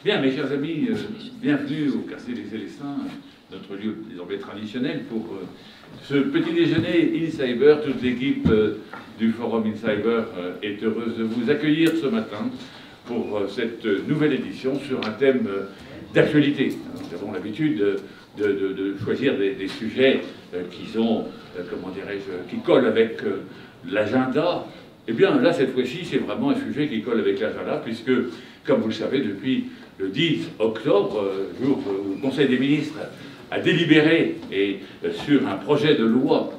Bien, mes chers amis, bienvenue au Quartier des Célestins, notre lieu désormais traditionnel pour ce petit déjeuner InCyber. Toute l'équipe du Forum InCyber est heureuse de vous accueillir ce matin pour cette nouvelle édition sur un thème d'actualité. Nous avons l'habitude de choisir des sujets qui sont, comment dirais-je, qui collent avec l'agenda. Eh bien, là, cette fois-ci, c'est vraiment un sujet qui colle avec l'agenda, puisque, comme vous le savez, depuis le 10 octobre, jour où le Conseil des ministres a délibéré sur un projet de loi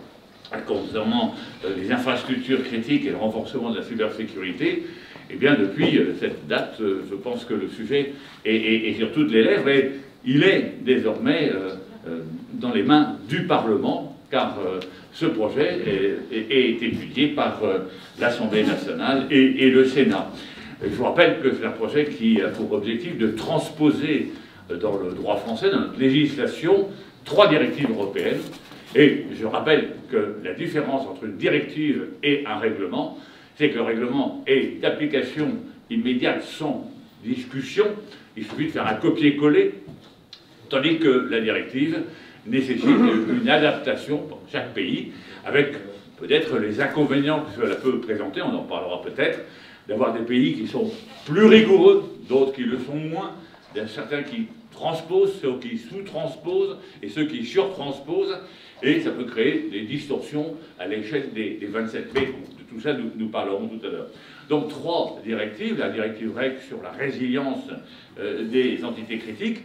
concernant les infrastructures critiques et le renforcement de la cybersécurité, eh bien, depuis cette date, je pense que le sujet est sur toutes les lèvres et il est désormais dans les mains du Parlement, car ce projet est étudié par l'Assemblée nationale et le Sénat. Je vous rappelle que c'est un projet qui a pour objectif de transposer dans le droit français, dans notre législation, 3 directives européennes. Et je rappelle que la différence entre une directive et un règlement, c'est que le règlement est d'application immédiate sans discussion. Il suffit de faire un copier-coller, tandis que la directive nécessite une adaptation pour chaque pays, avec peut-être les inconvénients que cela peut présenter, on en parlera peut-être, d'avoir des pays qui sont plus rigoureux, d'autres qui le sont moins, il y a certains qui transposent, ceux qui sous-transposent et ceux qui surtransposent, et ça peut créer des distorsions à l'échelle des 27 pays. De tout ça, nous parlerons tout à l'heure. Donc 3 directives, la directive REC sur la résilience des entités critiques.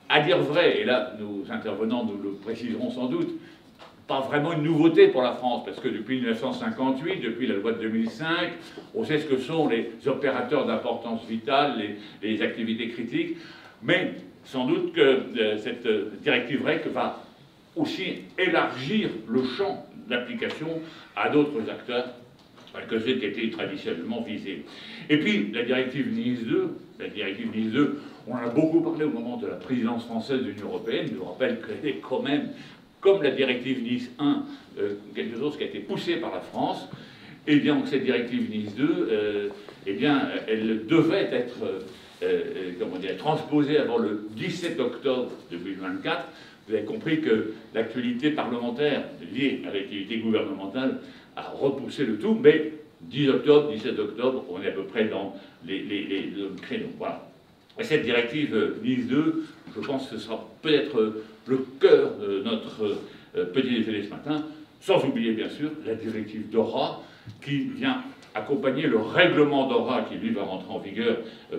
À dire vrai, et là, nos intervenants nous le préciseront sans doute, pas vraiment une nouveauté pour la France, parce que depuis 1958, depuis la loi de 2005, on sait ce que sont les opérateurs d'importance vitale, les activités critiques, mais sans doute que cette directive REC va aussi élargir le champ d'application à d'autres acteurs que ceux qui étaient traditionnellement visés. Et puis, la directive NIS 2, on en a beaucoup parlé au moment de la présidence française de l'Union européenne. Je vous rappelle qu'elle est quand même, comme la directive NIS 1, quelque chose qui a été poussé par la France. Et bien, cette directive NIS 2, eh bien, elle devait être transposée avant le 17 octobre 2024. Vous avez compris que l'actualité parlementaire liée à l'activité gouvernementale a repoussé le tout, mais 10 octobre, 17 octobre, on est à peu près dans les créneaux. Voilà. Et cette directive NIS 2, je pense que ce sera peut-être le cœur de notre petit déjeuner ce matin, sans oublier bien sûr la directive DORA, qui vient accompagner le règlement DORA qui, lui, va rentrer en vigueur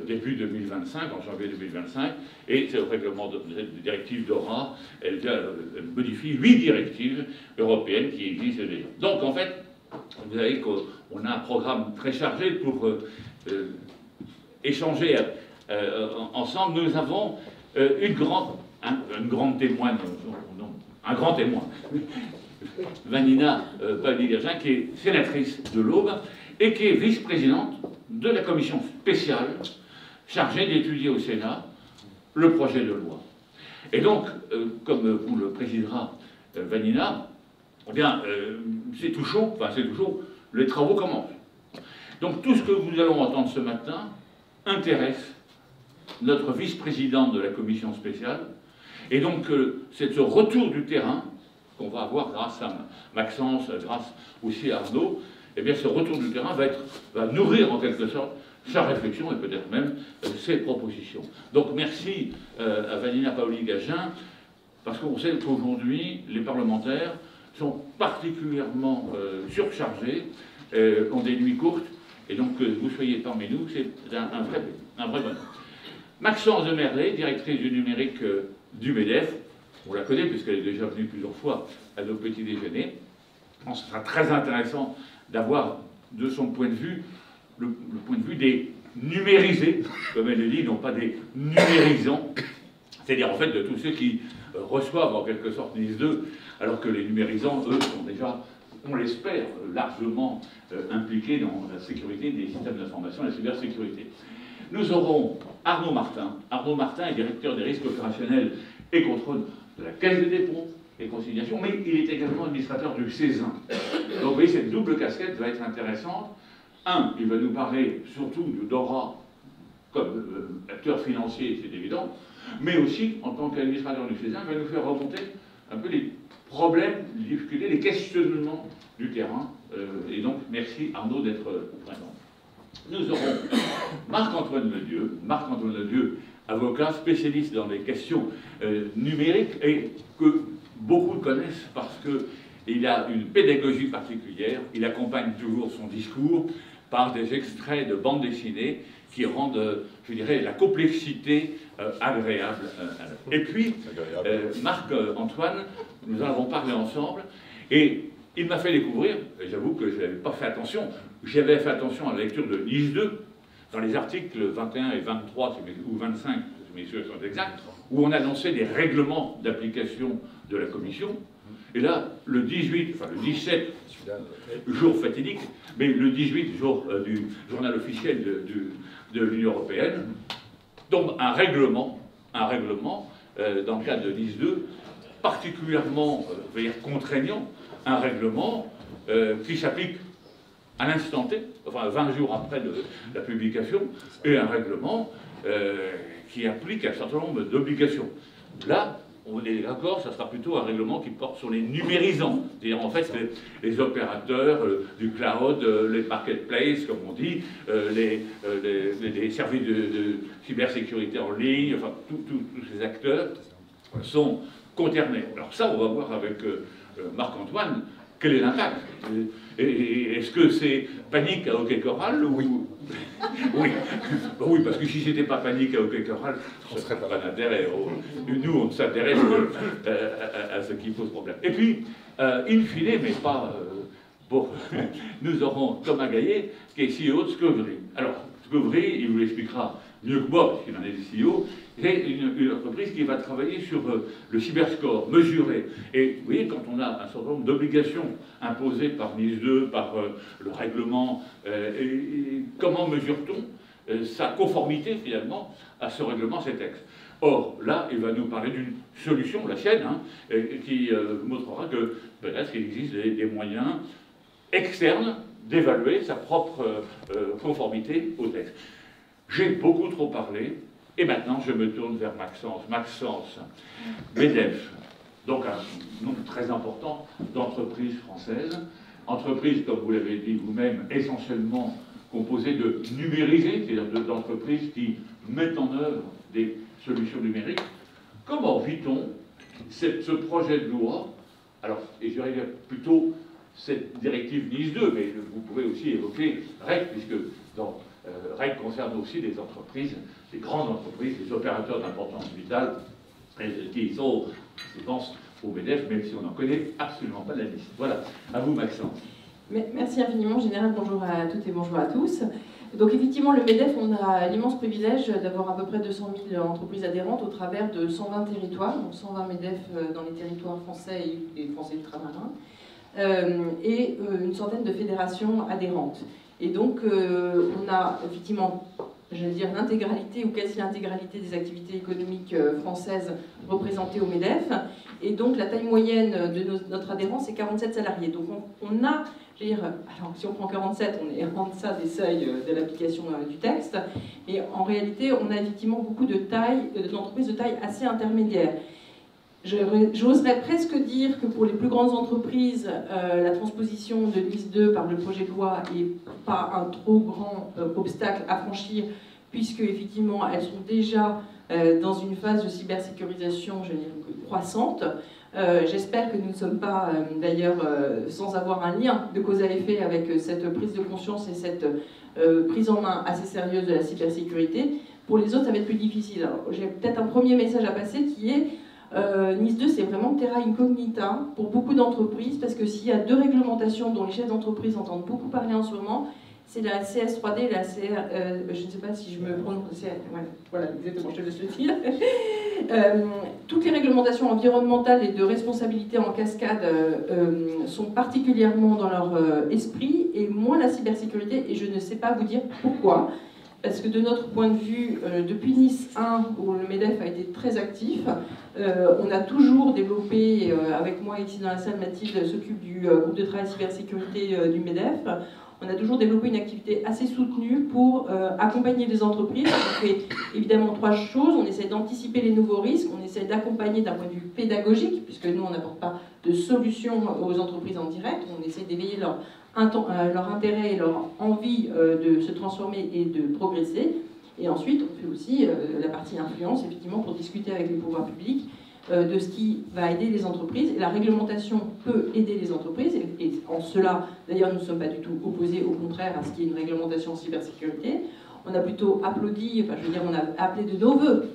début 2025, en janvier 2025. Et ce règlement de cette directive DORA, elle modifie 8 directives européennes qui existent déjà. Donc, en fait, vous savez qu'on a un programme très chargé pour échanger ensemble. Nous avons un grand témoin, Vanina Paoli-Gagin, qui est sénatrice de l'Aube et qui est vice-présidente de la commission spéciale chargée d'étudier au Sénat le projet de loi. Et donc, comme vous le présidera Vanina, eh bien, c'est tout chaud, les travaux commencent. Donc tout ce que nous allons entendre ce matin intéresse notre vice-présidente de la commission spéciale, et donc c'est ce retour du terrain qu'on va avoir grâce à Maxence, grâce aussi à Arnaud. Eh bien, ce retour du terrain va nourrir en quelque sorte sa réflexion et peut-être même ses propositions. Donc merci à Vanina Paoli-Gagin, parce qu'on sait qu'aujourd'hui, les parlementaires sont particulièrement surchargés, ont des nuits courtes, et donc que vous soyez parmi nous, c'est un vrai bonheur. Maxence de Merlet, directrice du numérique du MEDEF, on la connaît puisqu'elle est déjà venue plusieurs fois à nos petits déjeuners. Je pense que ce sera très intéressant d'avoir de son point de vue le point de vue des numérisés, comme elle le dit, non pas des numérisants, c'est-à-dire en fait de tous ceux qui reçoivent en quelque sorte NIS 2, alors que les numérisants, eux, sont déjà, on l'espère, largement impliqués dans la sécurité des systèmes d'information et la cybersécurité. Nous aurons Arnaud Martin. Arnaud Martin est directeur des risques opérationnels et contrôle de la Caisse des dépôts et consignations, mais il est également administrateur du CESIN. Donc vous voyez, cette double casquette va être intéressante. Il va nous parler surtout de DORA comme acteur financier, c'est évident, mais aussi en tant qu'administrateur du CESA, va nous faire remonter un peu les problèmes, les difficultés, les questionnements du terrain. Et donc, merci Arnaud d'être présent. Nous aurons Marc-Antoine Ledieu, avocat spécialiste dans les questions numériques et que beaucoup connaissent parce qu'il a une pédagogie particulière. Il accompagne toujours son discours par des extraits de bandes dessinées qui rendent, je dirais, la complexité agréable. Et puis, Marc-Antoine, nous en avons parlé ensemble, et il m'a fait découvrir, et j'avoue que je n'avais pas fait attention, j'avais fait attention à la lecture de Nice 2, dans les articles 21 et 23, ou 25, si mes yeux sont exacts, où on annonçait les règlements d'application de la Commission. Et là, le 18, enfin le 17, jour fatidique, mais le 18, jour du journal officiel de l'Union européenne, tombe un règlement dans le cadre de Nice 2, particulièrement contraignant, un règlement qui s'applique à l'instant T, enfin 20 jours après la publication, et un règlement qui applique un certain nombre d'obligations. Là, on est d'accord, ça sera plutôt un règlement qui porte sur les numérisants, c'est-à-dire en fait les opérateurs du cloud, les marketplaces, comme on dit, les services de cybersécurité en ligne, enfin tous ces acteurs sont concernés. Alors ça, on va voir avec Marc-Antoine quel est l'impact. Est-ce que c'est panique à hockey choral ou... Oui. Oui, parce que si c'était pas panique à hockey choral, on ne serait pas d'intérêt. Nous, on s'intéresse à ce qui pose problème. Et puis, in fine, mais pas bon, nous aurons Thomas Gaillet, qui est CEO de Discovery. Alors, Discovery, il vous l'expliquera mieux que moi, parce qu'il en est le CEO, c'est une entreprise qui va travailler sur le cyberscore, mesurer. Et vous voyez, quand on a un certain nombre d'obligations imposées par Nice 2, par le règlement, comment mesure-t-on sa conformité, finalement, à ce règlement, ces textes? Or, là, il va nous parler d'une solution, la sienne, qui montrera que peut-être qu'il existe des moyens externes d'évaluer sa propre conformité au texte. J'ai beaucoup trop parlé, et maintenant je me tourne vers Maxence. Maxence, MEDEF, donc un nombre très important d'entreprises françaises, entreprises, comme vous l'avez dit vous-même, essentiellement composées de numérisés, c'est-à-dire d'entreprises qui mettent en œuvre des solutions numériques. Comment vit-on ce projet de loi? Alors, et je dirais plutôt cette directive Nice 2, mais vous pouvez aussi évoquer REC, puisque dans REC concerne aussi des entreprises, des grandes entreprises, des opérateurs d'importance vitale, qui sont, je pense, au MEDEF, même si on n'en connaît absolument pas la liste. Voilà, à vous Maxence. Merci infiniment, Général, bonjour à toutes et bonjour à tous. Donc effectivement, le MEDEF, on a l'immense privilège d'avoir à peu près 200 000 entreprises adhérentes au travers de 120 territoires, donc 120 MEDEF dans les territoires français et français ultramarins, et une centaine de fédérations adhérentes. Et donc, on a effectivement, je veux dire, l'intégralité ou quasi l'intégralité des activités économiques françaises représentées au MEDEF. Et donc, la taille moyenne de notre adhérence, c'est 47 salariés. Donc, on a, je veux dire, alors si on prend 47, on est en deçà des seuils de l'application du texte. Et en réalité, on a effectivement beaucoup d'entreprises de taille assez intermédiaire. J'oserais presque dire que pour les plus grandes entreprises, la transposition de Nice 2 par le projet de loi n'est pas un trop grand obstacle à franchir, puisque effectivement elles sont déjà dans une phase de cybersécurisation, je dirais, croissante. J'espère que nous ne sommes pas d'ailleurs sans avoir un lien de cause à effet avec cette prise de conscience et cette prise en main assez sérieuse de la cybersécurité. Pour les autres, ça va être plus difficile. Alors, j'ai peut-être un premier message à passer qui est Nice 2, c'est vraiment terra incognita pour beaucoup d'entreprises, parce que s'il y a deux réglementations dont les chefs d'entreprise entendent beaucoup parler en ce moment, c'est la CS3D et la CR... je ne sais pas si je me prononce... Ouais, voilà, exactement, je te laisse le fil. Toutes les réglementations environnementales et de responsabilité en cascade sont particulièrement dans leur esprit, et moins la cybersécurité, et je ne sais pas vous dire pourquoi. Parce que de notre point de vue, depuis Nice 1, où le MEDEF a été très actif, on a toujours développé, avec moi ici dans la salle, Mathilde s'occupe du groupe de travail cybersécurité du MEDEF, on a toujours développé une activité assez soutenue pour accompagner les entreprises. On fait évidemment 3 choses. On essaie d'anticiper les nouveaux risques, on essaie d'accompagner d'un point de vue pédagogique, puisque nous, on n'apporte pas de solution aux entreprises en direct, on essaie d'éveiller leur intérêt et leur envie de se transformer et de progresser. Et ensuite, on fait aussi la partie influence, effectivement, pour discuter avec les pouvoirs publics de ce qui va aider les entreprises. Et la réglementation peut aider les entreprises, et en cela, d'ailleurs, nous ne sommes pas du tout opposés, au contraire, à ce qu'il y ait une réglementation en cybersécurité. On a plutôt applaudi, enfin je veux dire, on a appelé de nos voeux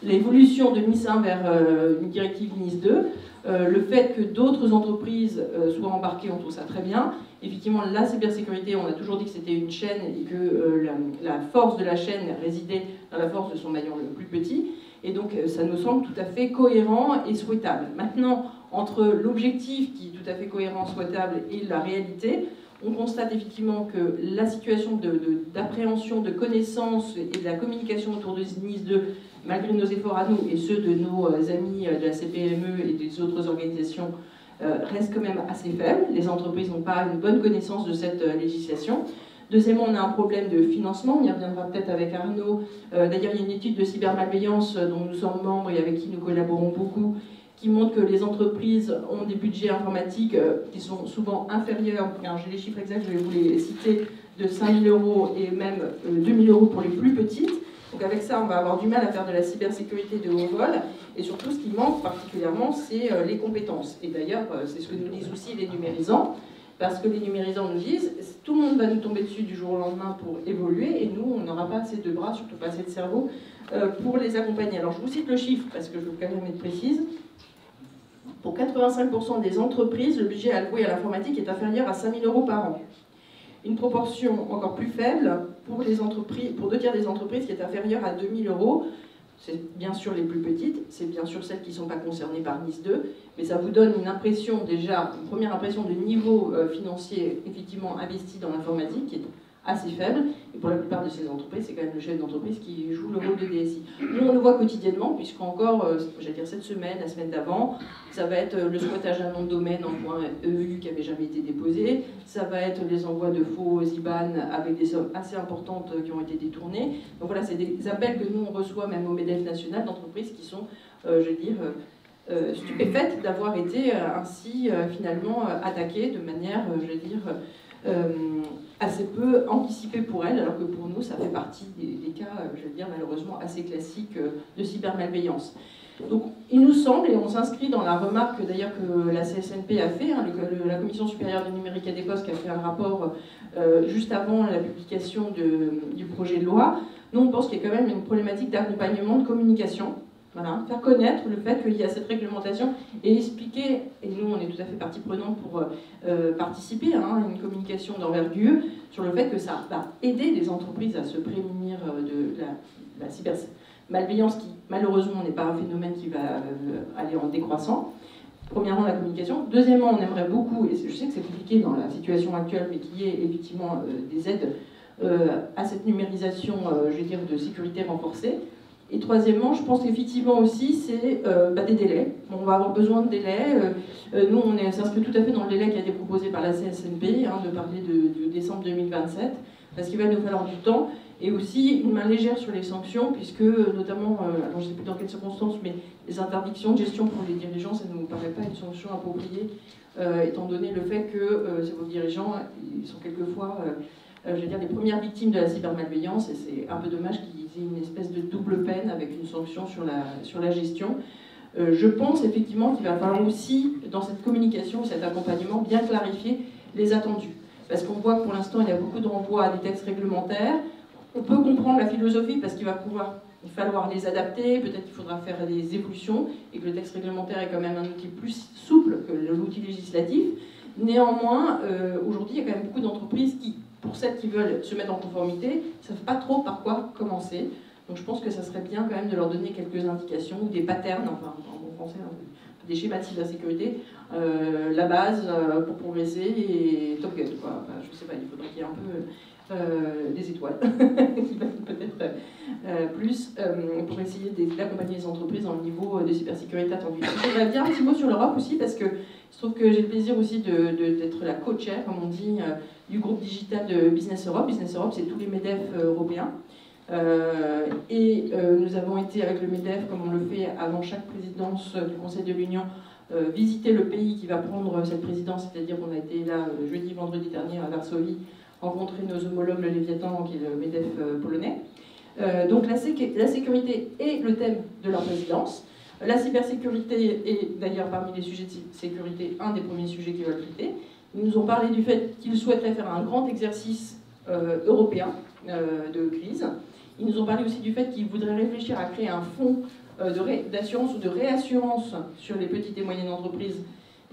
l'évolution de NIS 1 vers une directive NIS 2. Le fait que d'autres entreprises soient embarquées, on trouve ça très bien. Effectivement, la cybersécurité, on a toujours dit que c'était une chaîne et que la force de la chaîne résidait dans la force de son maillon le plus petit. Et donc, ça nous semble tout à fait cohérent et souhaitable. Maintenant, entre l'objectif qui est tout à fait cohérent, souhaitable, et la réalité, on constate effectivement que la situation d'appréhension, de connaissance et de la communication autour de NIS 2, malgré nos efforts à nous et ceux de nos amis de la CPME et des autres organisations, reste quand même assez faible. Les entreprises n'ont pas une bonne connaissance de cette législation. Deuxièmement, on a un problème de financement, on y reviendra peut-être avec Arnaud. D'ailleurs, il y a une étude de cybermalveillance dont nous sommes membres et avec qui nous collaborons beaucoup, qui montre que les entreprises ont des budgets informatiques qui sont souvent inférieurs, j'ai les chiffres exacts, je vais vous les citer, de 5 000 € et même 2 000 € pour les plus petites. Donc avec ça, on va avoir du mal à faire de la cybersécurité de haut vol. Et surtout, ce qui manque particulièrement, c'est les compétences. Et d'ailleurs, c'est ce que nous disent aussi les numérisants, parce que les numérisants nous disent tout le monde va nous tomber dessus du jour au lendemain pour évoluer, et nous, on n'aura pas assez de bras, surtout pas assez de cerveau, pour les accompagner. Alors je vous cite le chiffre, parce que je veux quand même être précise. Pour 85% des entreprises, le budget alloué à l'informatique est inférieur à 5 000 € par an. Une proportion encore plus faible pour les entreprises, pour 2 tiers des entreprises, qui est inférieure à 2 000 €. C'est bien sûr les plus petites, c'est bien sûr celles qui ne sont pas concernées par NIS 2, mais ça vous donne une impression déjà, une première impression de niveau financier effectivement investi dans l'informatique, qui est assez faible, et pour la plupart de ces entreprises, c'est quand même le chef d'entreprise qui joue le rôle de DSI. Nous, on le voit quotidiennement, puisqu'encore, j'allais dire cette semaine, la semaine d'avant, ça va être le squattage d'un nom de domaine en .eu qui n'avait jamais été déposé, ça va être les envois de faux IBAN avec des sommes assez importantes qui ont été détournées. Donc voilà, c'est des appels que nous, on reçoit même au MEDEF national d'entreprises qui sont, je veux dire, stupéfaites d'avoir été ainsi finalement attaquées de manière, je veux dire, assez peu anticipé pour elle, alors que pour nous, ça fait partie des cas, je veux dire, malheureusement assez classiques de cybermalveillance. Donc, il nous semble, et on s'inscrit dans la remarque d'ailleurs que la CSNP a fait, hein, la Commission supérieure du numérique et des postes, qui a fait un rapport juste avant la publication du projet de loi. Nous, on pense qu'il y a quand même une problématique d'accompagnement de communication. Voilà, faire connaître le fait qu'il y a cette réglementation et expliquer, et nous on est tout à fait partie prenante pour participer à une communication d'envergure sur le fait que ça va aider les entreprises à se prémunir de la cybermalveillance qui malheureusement n'est pas un phénomène qui va aller en décroissant. Premièrement, la communication. Deuxièmement, on aimerait beaucoup, et je sais que c'est compliqué dans la situation actuelle, mais qu'il y ait effectivement des aides à cette numérisation, je veux dire, de sécurité renforcée. Et troisièmement, je pense qu'effectivement aussi, c'est des délais. On va avoir besoin de délais. Nous, on s'inscrit tout à fait dans le délai qui a été proposé par la CSNP, de parler de décembre 2027, parce qu'il va nous falloir du temps. Et aussi une main légère sur les sanctions, puisque notamment, alors je ne sais plus dans quelles circonstances, mais les interdictions de gestion pour les dirigeants, ça ne nous paraît pas une sanction appropriée, étant donné le fait que ces dirigeants, ils sont quelquefois... je veux dire, les premières victimes de la cybermalveillance, et c'est un peu dommage qu'ils aient une espèce de double peine avec une sanction sur la gestion. Je pense effectivement qu'il va falloir aussi, dans cette communication, cet accompagnement, bien clarifier les attendus. Parce qu'on voit que pour l'instant, il y a beaucoup de renvois à des textes réglementaires. On peut comprendre la philosophie parce qu'il va falloir les adapter, peut-être qu'il faudra faire des évolutions, et que le texte réglementaire est quand même un outil plus souple que l'outil législatif. Néanmoins, aujourd'hui, il y a quand même beaucoup d'entreprises qui, pour celles qui veulent se mettre en conformité, ne savent pas trop par quoi commencer. Donc je pense que ça serait bien quand même de leur donner quelques indications, ou des patterns, enfin en bon français, des schémas de cybersécurité, la base pour progresser et Top Gun, quoi. Enfin, je sais pas, il faudrait qu'il y ait un peu des étoiles, peut-être plus, pour essayer d'accompagner les entreprises dans le niveau de cybersécurité attendu. Je voudrais dire un petit mot sur l'Europe aussi, parce que Il se trouve que j'ai le plaisir aussi d'être la co-chair, comme on dit, du groupe digital de Business Europe. Business Europe, c'est tous les MEDEF européens. Nous avons été avec le MEDEF, comme on le fait avant chaque présidence du Conseil de l'Union, visiter le pays qui va prendre cette présidence, c'est-à-dire qu'on a été là jeudi, vendredi dernier à Varsovie, rencontrer nos homologues le Léviathan, qui est le MEDEF polonais. Donc la sécurité est le thème de leur présidence. La cybersécurité est d'ailleurs parmi les sujets de sécurité un des premiers sujets qu'ils veulent traiter. Ils nous ont parlé du fait qu'ils souhaiteraient faire un grand exercice européen de crise. Ils nous ont parlé aussi du fait qu'ils voudraient réfléchir à créer un fonds d'assurance ou de réassurance sur les petites et moyennes entreprises.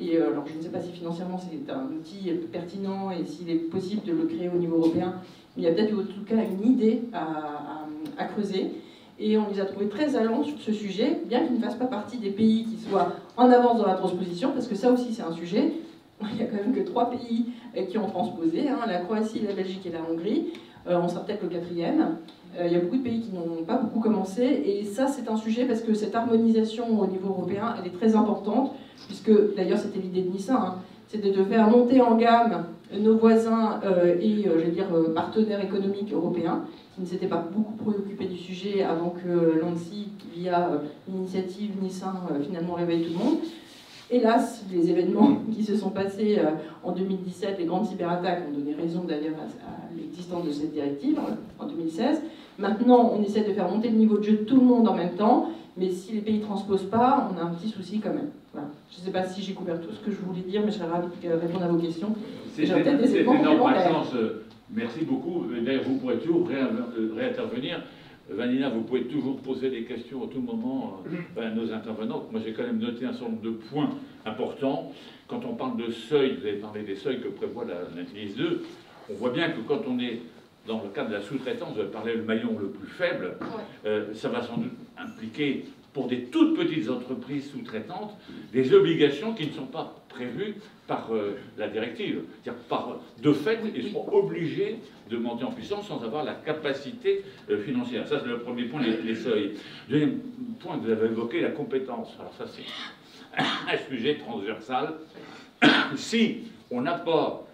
Et alors je ne sais pas si financièrement c'est un outil pertinent et s'il est possible de le créer au niveau européen, mais il y a peut-être en tout cas une idée à creuser. Et on les a trouvés très allants sur ce sujet, bien qu'ils ne fassent pas partie des pays qui soient en avance dans la transposition, parce que ça aussi c'est un sujet. Il n'y a quand même que 3 pays qui ont transposé, hein, la Croatie, la Belgique et la Hongrie. On sera peut-être le 4e. Il y a beaucoup de pays qui n'ont pas beaucoup commencé. Et ça, c'est un sujet parce que cette harmonisation au niveau européen, elle est très importante, puisque d'ailleurs c'était l'idée de Nissan, hein, c'était de faire monter en gamme nos voisins et, je vais dire, partenaires économiques européens, qui ne s'étaient pas beaucoup préoccupés du sujet avant que l'ANSSI, via l'initiative Nissan, finalement réveille tout le monde. Hélas, les événements qui se sont passés en 2017, les grandes cyberattaques, ont donné raison d'ailleurs à l'existence de cette directive en 2016. Maintenant, on essaie de faire monter le niveau de jeu de tout le monde en même temps, mais si les pays ne transposent pas, on a un petit souci quand même. Voilà. Je ne sais pas si j'ai couvert tout ce que je voulais dire, mais je serais ravie de répondre à vos questions. C'est énorme, Maxence. Merci beaucoup. D'ailleurs, vous pourrez toujours réintervenir. Vanina, vous pouvez toujours poser des questions à tout moment à nos intervenants. Moi, j'ai quand même noté un certain nombre de points importants. Quand on parle de seuil, vous avez parlé des seuils que prévoit la NIS 2, on voit bien que quand on est dans le cadre de la sous-traitance, vous avez parlé le maillon le plus faible, ça va sans doute impliquer, pour des toutes petites entreprises sous-traitantes, des obligations qui ne sont pas prévues par la directive. C'est-à-dire, de fait, ils seront obligés de monter en puissance sans avoir la capacité financière. Ça, c'est le premier point, les seuils. Deuxième point, vous avez évoqué la compétence. Alors ça, c'est un sujet transversal. Si on n'a pas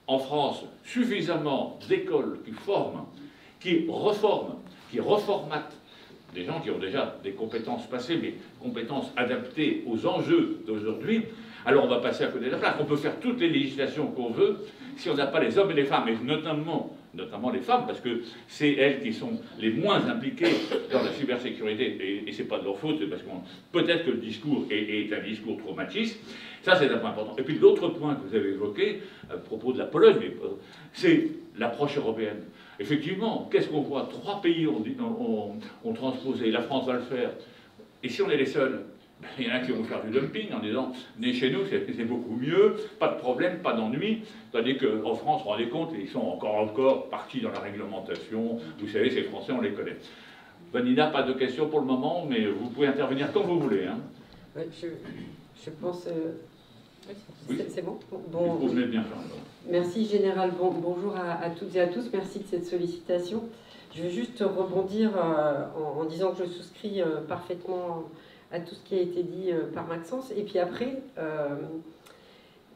en France suffisamment d'écoles qui forment, qui reforment, qui reformatent des gens qui ont déjà des compétences passées, mais compétences adaptées aux enjeux d'aujourd'hui, alors on va passer à côté de la plaque. On peut faire toutes les législations qu'on veut, si on n'a pas les hommes et les femmes, et notamment les femmes, parce que c'est elles qui sont les moins impliquées dans la cybersécurité, et c'est pas de leur faute, c'est parce qu'on peut-être que le discours est un discours trop machiste. Ça, c'est un point important. Et puis l'autre point que vous avez évoqué, à propos de la Pologne, c'est l'approche européenne. Effectivement, qu'est-ce qu'on voit? 3 pays ont transposé, la France va le faire. Et si on est les seuls, il y en a qui vont faire du dumping en disant « venez chez nous, c'est beaucoup mieux, pas de problème, pas d'ennui ». Tandis qu'en France, vous vous rendez compte, ils sont encore partis dans la réglementation. Vous savez, ces Français, on les connaît. Vanina, pas de questions pour le moment, mais vous pouvez intervenir quand vous voulez. Hein. Ouais, je pense... Oui. C'est bon, bon. Vous venez bien faire. Merci Général, bonjour à toutes et à tous, merci de cette sollicitation. Je vais juste rebondir en disant que je souscris parfaitement à tout ce qui a été dit par Maxence. Et puis après,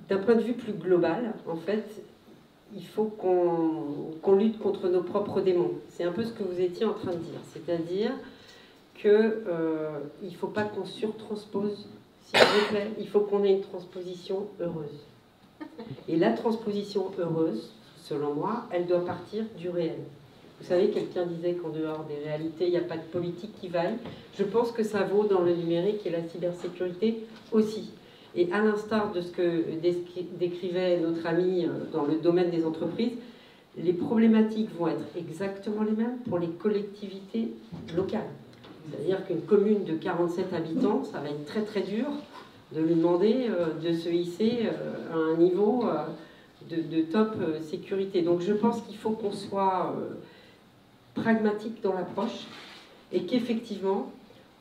d'un point de vue plus global, en fait, il faut qu'on lutte contre nos propres démons. C'est un peu ce que vous étiez en train de dire. C'est-à-dire qu'il ne faut pas qu'on surtranspose, s'il vous plaît. Il faut qu'on ait une transposition heureuse. Et la transposition heureuse, selon moi, elle doit partir du réel. Vous savez, quelqu'un disait qu'en dehors des réalités, il n'y a pas de politique qui vaille. Je pense que ça vaut dans le numérique et la cybersécurité aussi. Et à l'instar de ce que décrivait notre ami dans le domaine des entreprises, les problématiques vont être exactement les mêmes pour les collectivités locales. C'est-à-dire qu'une commune de 47 habitants, ça va être très très dur de lui demander de se hisser à un niveau de top sécurité. Donc je pense qu'il faut qu'on soit pragmatique dans l'approche et qu'effectivement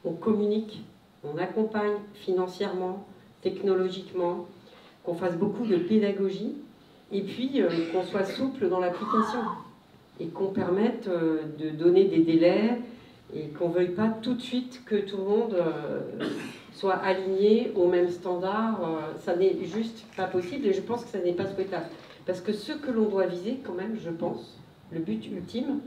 on communique, on accompagne financièrement, technologiquement, qu'on fasse beaucoup de pédagogie et puis qu'on soit souple dans l'application et qu'on permette de donner des délais et qu'on ne veuille pas tout de suite que tout le monde soient alignés aux mêmes standards. Ça n'est juste pas possible et je pense que ça n'est pas souhaitable. Parce que ce que l'on doit viser quand même, je pense, le but ultime,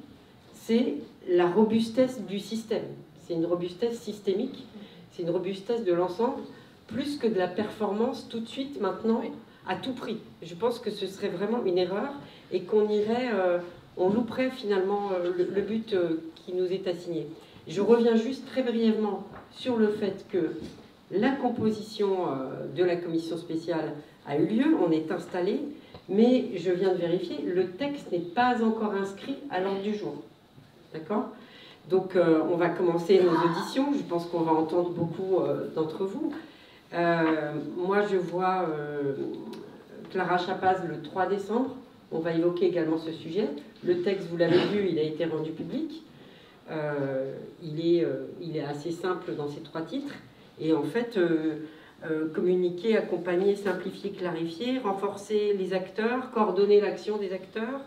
c'est la robustesse du système. C'est une robustesse systémique, c'est une robustesse de l'ensemble, plus que de la performance tout de suite, maintenant, à tout prix. Je pense que ce serait vraiment une erreur et qu'on irait, on louperait finalement le but qui nous est assigné. Je reviens juste très brièvement sur le fait que la composition de la commission spéciale a eu lieu, on est installé, mais je viens de vérifier, le texte n'est pas encore inscrit à l'ordre du jour. D'accord ? Donc on va commencer nos auditions, je pense qu'on va entendre beaucoup d'entre vous. Moi je vois Clara Chapaz le 3 décembre, on va évoquer également ce sujet. Le texte, vous l'avez vu, il a été rendu public. Il est assez simple dans ses 3 titres. Et en fait, communiquer, accompagner, simplifier, clarifier, renforcer les acteurs, coordonner l'action des acteurs,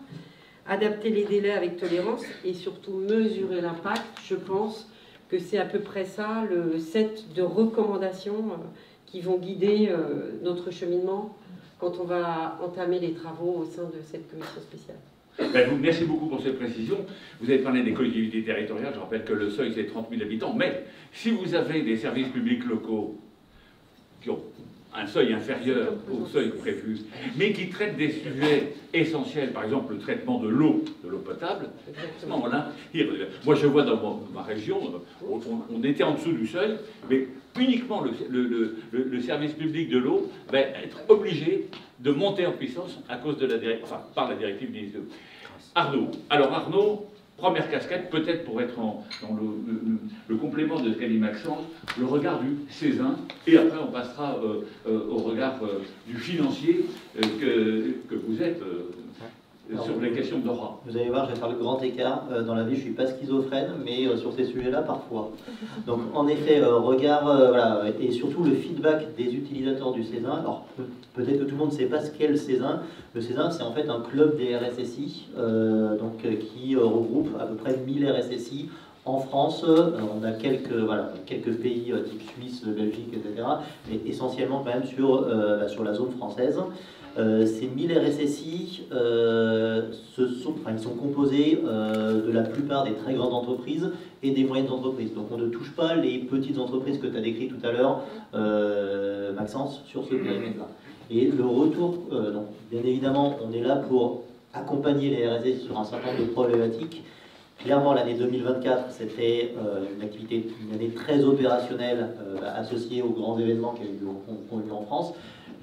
adapter les délais avec tolérance et surtout mesurer l'impact. Je pense que c'est à peu près ça, le set de recommandations qui vont guider notre cheminement quand on va entamer les travaux au sein de cette commission spéciale. Merci beaucoup pour cette précision. Vous avez parlé des collectivités territoriales. Je rappelle que le seuil, c'est 30 000 habitants. Mais si vous avez des services publics locaux qui ont un seuil inférieur au seuil prévu, mais qui traitent des sujets essentiels, par exemple le traitement de l'eau potable, à ce moment-là, moi je vois dans ma région, on était en dessous du seuil, mais uniquement le service public de l'eau va être obligé de monter en puissance à cause de par la directive NIS 2. Arnaud. Alors Arnaud, première casquette, peut-être pour être dans le complément de ce qu'a dit Maxence, le regard du Césin, et après on passera au regard du financier que vous êtes sur les questions d'Aura. Vous allez voir, je vais faire le grand écart. Dans la vie, je ne suis pas schizophrène, mais sur ces sujets-là, parfois. Donc, en effet, regard, voilà, et surtout le feedback des utilisateurs du Césin. Alors, peut-être que tout le monde ne sait pas ce qu'est le Césin. Le Césin, c'est en fait un club des RSSI, qui regroupe à peu près 1000 RSSI. En France, on a quelques pays type Suisse, Belgique, etc., mais essentiellement quand même sur la zone française. Ces 1000 RSSI ils sont composés de la plupart des très grandes entreprises et des moyennes entreprises. Donc on ne touche pas les petites entreprises que tu as décrites tout à l'heure, Maxence, sur ce périmètre-là. Et le retour, donc, bien évidemment, on est là pour accompagner les RSSI sur un certain nombre de problématiques. Clairement, l'année 2024, c'était une année très opérationnelle associée aux grands événements qui ont eu lieu en France.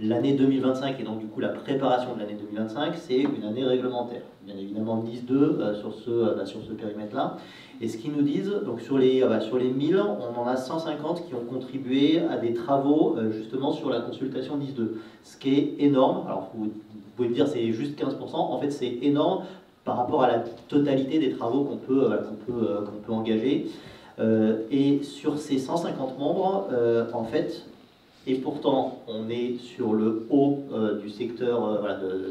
L'année 2025, et donc du coup la préparation de l'année 2025, c'est une année réglementaire. Bien évidemment, NIS 2 sur ce périmètre-là. Et ce qu'ils nous disent, donc sur les 1000, on en a 150 qui ont contribué à des travaux justement sur la consultation NIS 2. Ce qui est énorme. Alors vous pouvez me dire c'est juste 15%, en fait c'est énorme par rapport à la totalité des travaux qu'on peut engager. Et sur ces 150 membres, en fait, et pourtant on est sur le haut du secteur,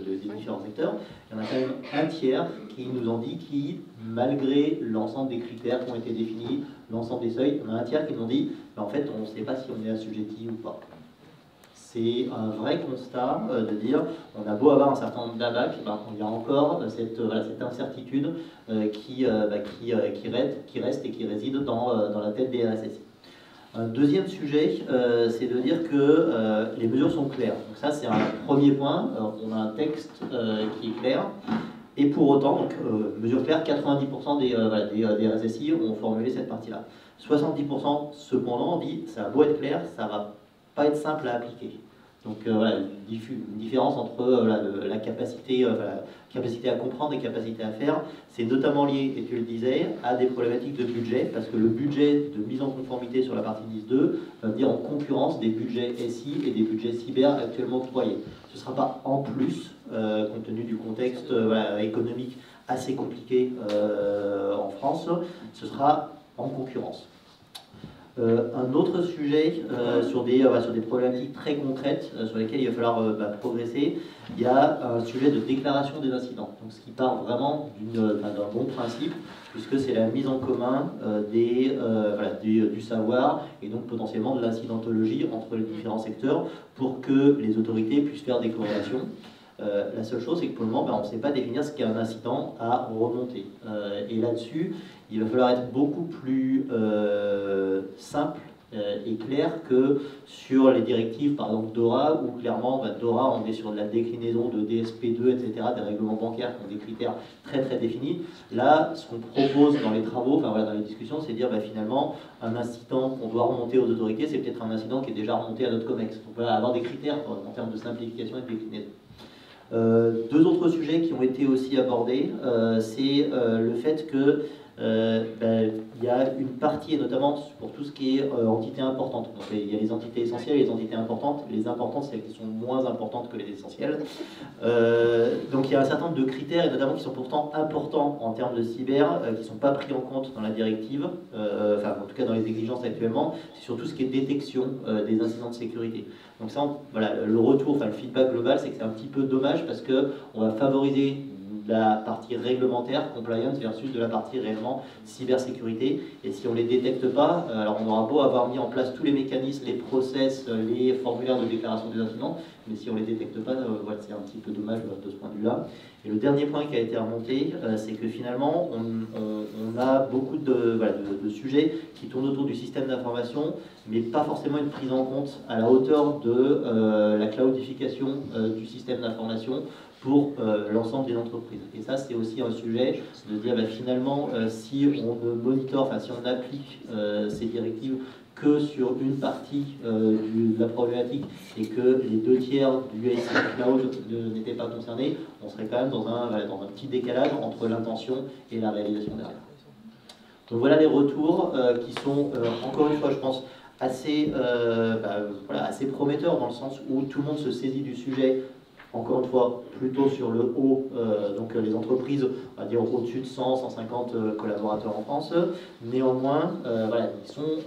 des différents secteurs, il y en a quand même un tiers qui nous ont dit qui, malgré l'ensemble des critères qui ont été définis, l'ensemble des seuils, il y en a un tiers qui nous ont dit, en fait on ne sait pas si on est assujetti ou pas. C'est un vrai constat de dire, on a beau avoir un certain nombre d'ABAC, il y a encore cette incertitude qui reste et qui réside dans la tête des RSSI. Un deuxième sujet, c'est de dire que les mesures sont claires. Donc ça, c'est un premier point. On a un texte qui est clair. Et pour autant, donc, mesure claire, 90% des RSSI ont formulé cette partie-là. 70% cependant ont dit, ça a beau être clair, ça ne va pas être simple à appliquer. Donc une différence entre la capacité à comprendre et capacité à faire, c'est notamment lié, et tu le disais, à des problématiques de budget, parce que le budget de mise en conformité sur la partie NIS 2 va venir en concurrence des budgets SI et des budgets cyber actuellement octroyés. Ce ne sera pas en plus, compte tenu du contexte économique assez compliqué en France, ce sera en concurrence. Un autre sujet sur des problématiques très concrètes sur lesquelles il va falloir progresser, il y a un sujet de déclaration des incidents. Donc, ce qui part vraiment d'un bon principe, puisque c'est la mise en commun du savoir et donc potentiellement de l'incidentologie entre les différents secteurs pour que les autorités puissent faire des corrélations. La seule chose, c'est que pour le moment, on ne sait pas définir ce qu'est un incident à remonter. Et là-dessus, il va falloir être beaucoup plus simple et clair que sur les directives, par exemple DORA, où clairement, DORA, on est sur de la déclinaison de DSP2, etc., des règlements bancaires qui ont des critères très très définis. Là, ce qu'on propose dans les travaux, dans les discussions, c'est de dire finalement, un incident qu'on doit remonter aux autorités, c'est peut-être un incident qui est déjà remonté à notre COMEX. Donc voilà, avoir des critères en termes de simplification et de déclinaison. Deux autres sujets qui ont été aussi abordés, c'est le fait que il y a une partie, et notamment pour tout ce qui est entités importantes. Donc, il y a les entités essentielles et les entités importantes. Les importantes, c'est celles qui sont moins importantes que les essentielles. Donc il y a un certain nombre de critères, et notamment qui sont pourtant importants en termes de cyber, qui ne sont pas pris en compte dans la directive, en tout cas dans les exigences actuellement. C'est surtout ce qui est détection des incidents de sécurité. Donc ça, le retour, le feedback global, c'est que c'est un petit peu dommage parce qu'on va favoriser la partie réglementaire, compliance, versus de la partie réellement cybersécurité. Et si on ne les détecte pas, alors on aura beau avoir mis en place tous les mécanismes, les process, les formulaires de déclaration des incidents, mais si on ne les détecte pas, c'est un petit peu dommage de ce point de vue-là. Et le dernier point qui a été remonté, c'est que finalement, on a beaucoup de sujets qui tournent autour du système d'information, mais pas forcément une prise en compte à la hauteur de la cloudification du système d'information pour l'ensemble des entreprises. Et ça, c'est aussi un sujet de dire finalement, si on ne monitore, si on applique ces directives que sur une partie de la problématique et que les 2/3 du SI Cloud n'étaient pas concernés, on serait quand même dans un petit décalage entre l'intention et la réalisation derrière. Donc voilà les retours qui sont, encore une fois, je pense, assez prometteurs dans le sens où tout le monde se saisit du sujet. Encore une fois, plutôt sur le haut, donc les entreprises, on va dire au-dessus de 100, 150 collaborateurs en France. Néanmoins, ils sont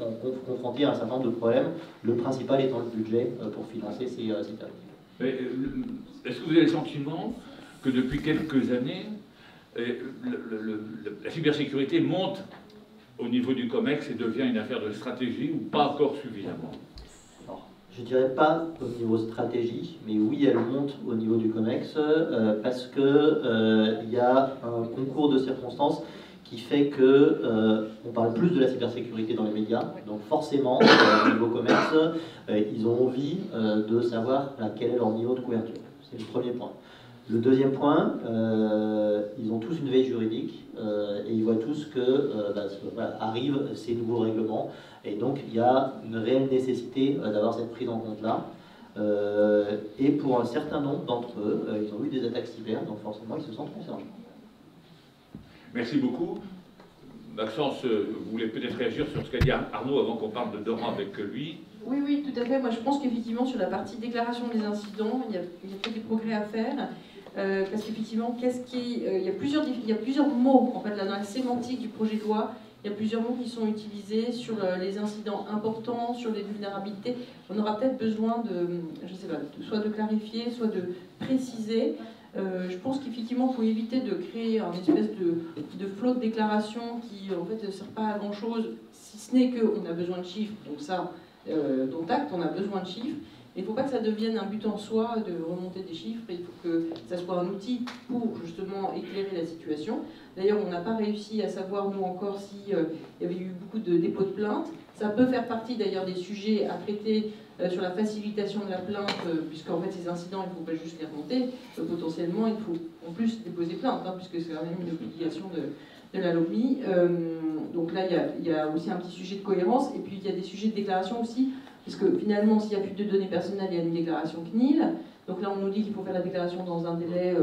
confrontés à un certain nombre de problèmes, le principal étant le budget pour financer ces directives. Est-ce que vous avez le sentiment que depuis quelques années, la cybersécurité monte au niveau du COMEX et devient une affaire de stratégie ou pas encore suffisamment ? Je ne dirais pas au niveau stratégie, mais oui, elle monte au niveau du COMEX parce qu'il y a un concours de circonstances qui fait qu'on parle plus de la cybersécurité dans les médias. Donc forcément, au niveau COMEX, ils ont envie de savoir quel est leur niveau de couverture. C'est le premier point. Le deuxième point, ils ont tous une veille juridique et ils voient tous que arrivent ces nouveaux règlements. Et donc, il y a une réelle nécessité d'avoir cette prise en compte-là. Et pour un certain nombre d'entre eux, ils ont eu des attaques cyber, donc forcément, ils se sentent concernés. Merci beaucoup. Maxence, vous voulez peut-être réagir sur ce qu'a dit Arnaud avant qu'on parle de Dora avec lui? Oui, tout à fait. Moi, je pense qu'effectivement, sur la partie déclaration des incidents, il y a peut-être des progrès à faire. Parce qu'effectivement, il y a plusieurs mots, en fait, là, dans la sémantique du projet de loi. Il y a plusieurs mots qui sont utilisés sur les incidents importants, sur les vulnérabilités. On aura peut-être besoin soit de clarifier, soit de préciser. Je pense qu'effectivement, il faut éviter de créer un espèce de flot de déclaration qui, en fait, ne sert pas à grand-chose, si ce n'est qu'on a besoin de chiffres. Donc ça, dont acte, on a besoin de chiffres. Il ne faut pas que ça devienne un but en soi de remonter des chiffres, il faut que ça soit un outil pour justement éclairer la situation. D'ailleurs, on n'a pas réussi à savoir, nous encore, s'il y avait eu beaucoup de dépôts de plaintes. Ça peut faire partie d'ailleurs des sujets à traiter sur la facilitation de la plainte, puisqu'en fait ces incidents, il ne faut pas juste les remonter. Potentiellement, il faut en plus déposer plainte, puisque c'est quand même une obligation de la LOMI. Donc là, il y a aussi un petit sujet de cohérence, et puis il y a des sujets de déclaration aussi. Parce que finalement, s'il n'y a plus de données personnelles, il y a une déclaration CNIL. Donc là, on nous dit qu'il faut faire la déclaration dans un délai,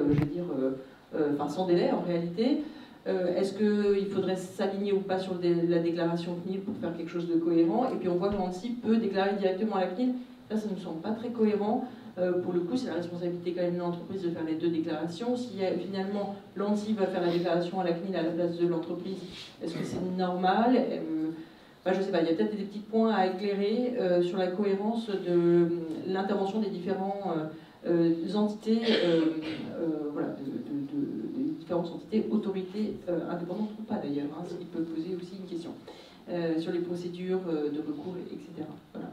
sans délai en réalité. Est-ce qu'il faudrait s'aligner ou pas sur la déclaration CNIL pour faire quelque chose de cohérent? Et puis on voit que l'ANSSI peut déclarer directement à la CNIL. Là, ça ne me semble pas très cohérent. Pour le coup, c'est la responsabilité quand même de l'entreprise de faire les deux déclarations. Si finalement l'ANSSI va faire la déclaration à la CNIL à la place de l'entreprise, est-ce que c'est normal? je ne sais pas, il y a peut-être des petits points à éclairer sur la cohérence de l'intervention des différents entités, voilà, des différentes entités, autorités indépendantes ou pas d'ailleurs, hein, ce qui peut poser aussi une question, sur les procédures de recours, etc. Voilà.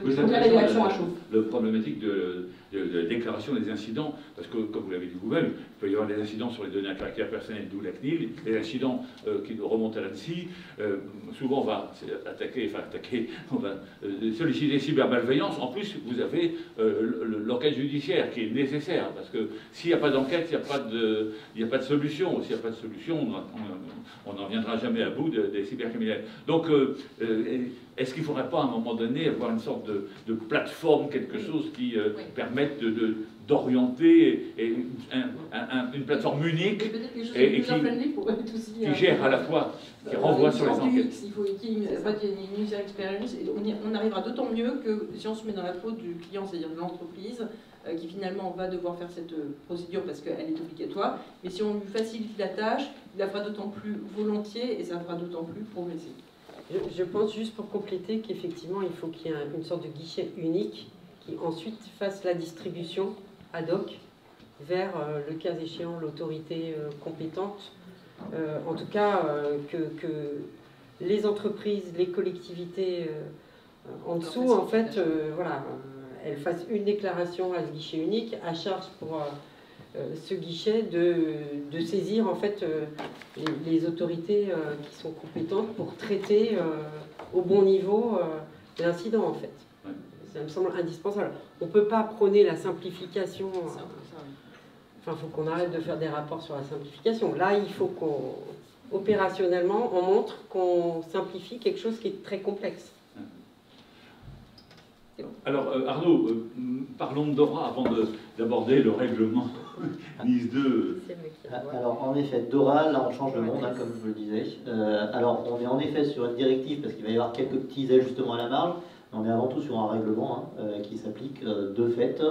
Oui, c'est Première réaction à chaud. la problématique de la déclaration des incidents, parce que, comme vous l'avez dit vous-même, il peut y avoir des incidents sur les données à caractère personnel, d'où la CNIL, des incidents qui remontent à l'ANSSI. Souvent, on va on va solliciter cybermalveillance. En plus, vous avez l'enquête judiciaire qui est nécessaire, parce que s'il n'y a pas d'enquête, il n'y a pas de solution. S'il n'y a pas de solution, on n'en viendra jamais à bout des cybercriminels. Donc, est-ce qu'il ne faudrait pas, à un moment donné, avoir une sorte de plateforme, quelque chose qui permette d'orienter une plateforme unique et qui gère à la fois, qui renvoie sur les enquêtes. Il faut qu'il y ait une user experience, et on arrivera d'autant mieux que si on se met dans la peau du client, c'est-à-dire de l'entreprise, qui finalement va devoir faire cette procédure parce qu'elle est obligatoire, mais si on lui facilite la tâche, il la fera d'autant plus volontiers et ça fera d'autant plus progresser. Je pense juste pour compléter qu'effectivement il faut qu'il y ait une sorte de guichet unique qui ensuite fasse la distribution ad hoc vers le cas échéant l'autorité compétente. En tout cas que les entreprises, les collectivités en dessous, en fait, voilà, elles fassent une déclaration à ce guichet unique, à charge pour ce guichet de saisir en fait les autorités qui sont compétentes pour traiter au bon niveau l'incident en fait. Ça me semble indispensable. On ne peut pas prôner la simplification. Enfin, il faut qu'on arrête de faire des rapports sur la simplification. Là, il faut qu'opérationnellement, on montre qu'on simplifie quelque chose qui est très complexe. Alors, Arnaud, parlons de DORA avant d'aborder le règlement NIS 2. Alors, en effet, DORA, là, on change de monde, hein, comme je le disais. Alors, on est en effet sur une directive, parce qu'il va y avoir quelques petits ajustements à la marge. On est avant tout sur un règlement qui s'applique de fait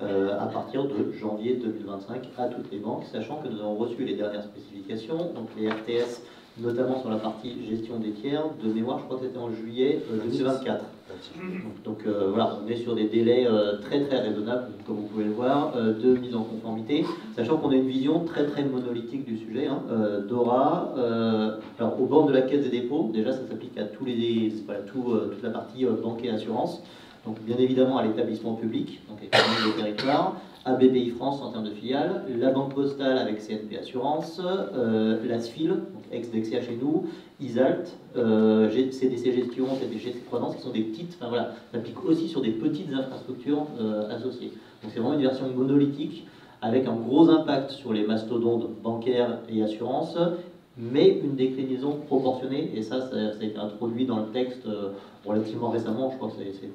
à partir de janvier 2025 à toutes les banques, sachant que nous avons reçu les dernières spécifications, donc les RTS, notamment sur la partie gestion des tiers, de mémoire, je crois que c'était en juillet 2024. Donc voilà, on est sur des délais très très raisonnables, comme vous pouvez le voir, de mise en conformité, sachant qu'on a une vision très très monolithique du sujet. DORA, alors au bord de la caisse des dépôts, déjà ça s'applique à tous toute la partie banque et assurance, donc bien évidemment à l'établissement public, donc les communes des territoires, à BPI France en termes de filiales, la Banque Postale avec CNP Assurance, la SFIL, donc ex-Dexia chez nous, ISALT, CDC Gestion, CDC Croissance, qui sont des petites, enfin voilà, ça s'applique aussi sur des petites infrastructures associées. Donc c'est vraiment une version monolithique avec un gros impact sur les mastodontes bancaires et assurances, mais une déclinaison proportionnée, et ça a été introduit dans le texte relativement récemment, je crois que c'est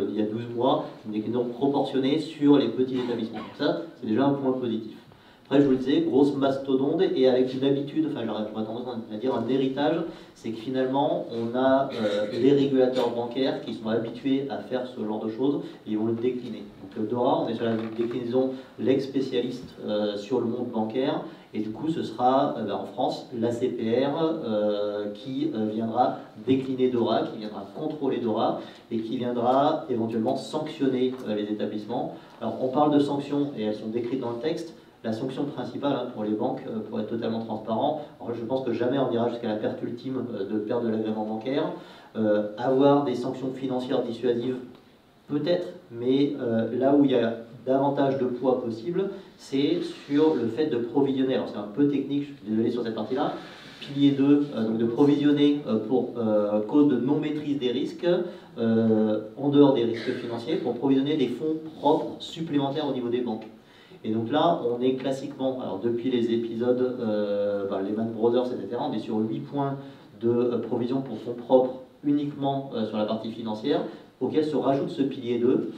il y a 12 mois, une déclinaison proportionnée sur les petits établissements. Donc ça, c'est déjà un point positif. Après, je vous le disais, grosse mastodonte, et avec une habitude, enfin j'aurais tendance à dire un héritage, c'est que finalement, on a les régulateurs bancaires qui sont habitués à faire ce genre de choses, et ils vont le décliner. Donc DORA, on est sur la déclinaison l'ex spécialiste sur le monde bancaire, et du coup, ce sera en France l'ACPR qui viendra décliner DORA, qui viendra contrôler DORA et qui viendra éventuellement sanctionner les établissements. Alors, on parle de sanctions et elles sont décrites dans le texte. La sanction principale pour les banques, pour être totalement transparent, alors je pense que jamais on ira jusqu'à la perte ultime de perte de l'agrément bancaire. Avoir des sanctions financières dissuasives, peut-être, mais là où il y a davantage de poids possible, c'est sur le fait de provisionner. Alors c'est un peu technique, je suis désolé sur cette partie-là. Pilier 2, donc de provisionner pour cause de non-maîtrise des risques, en dehors des risques financiers, pour provisionner des fonds propres supplémentaires au niveau des banques. Et donc là, on est classiquement, alors depuis les épisodes, Lehman Brothers, etc., on est sur 8 points de provision pour fonds propres uniquement sur la partie financière, auquel se rajoute ce pilier 2.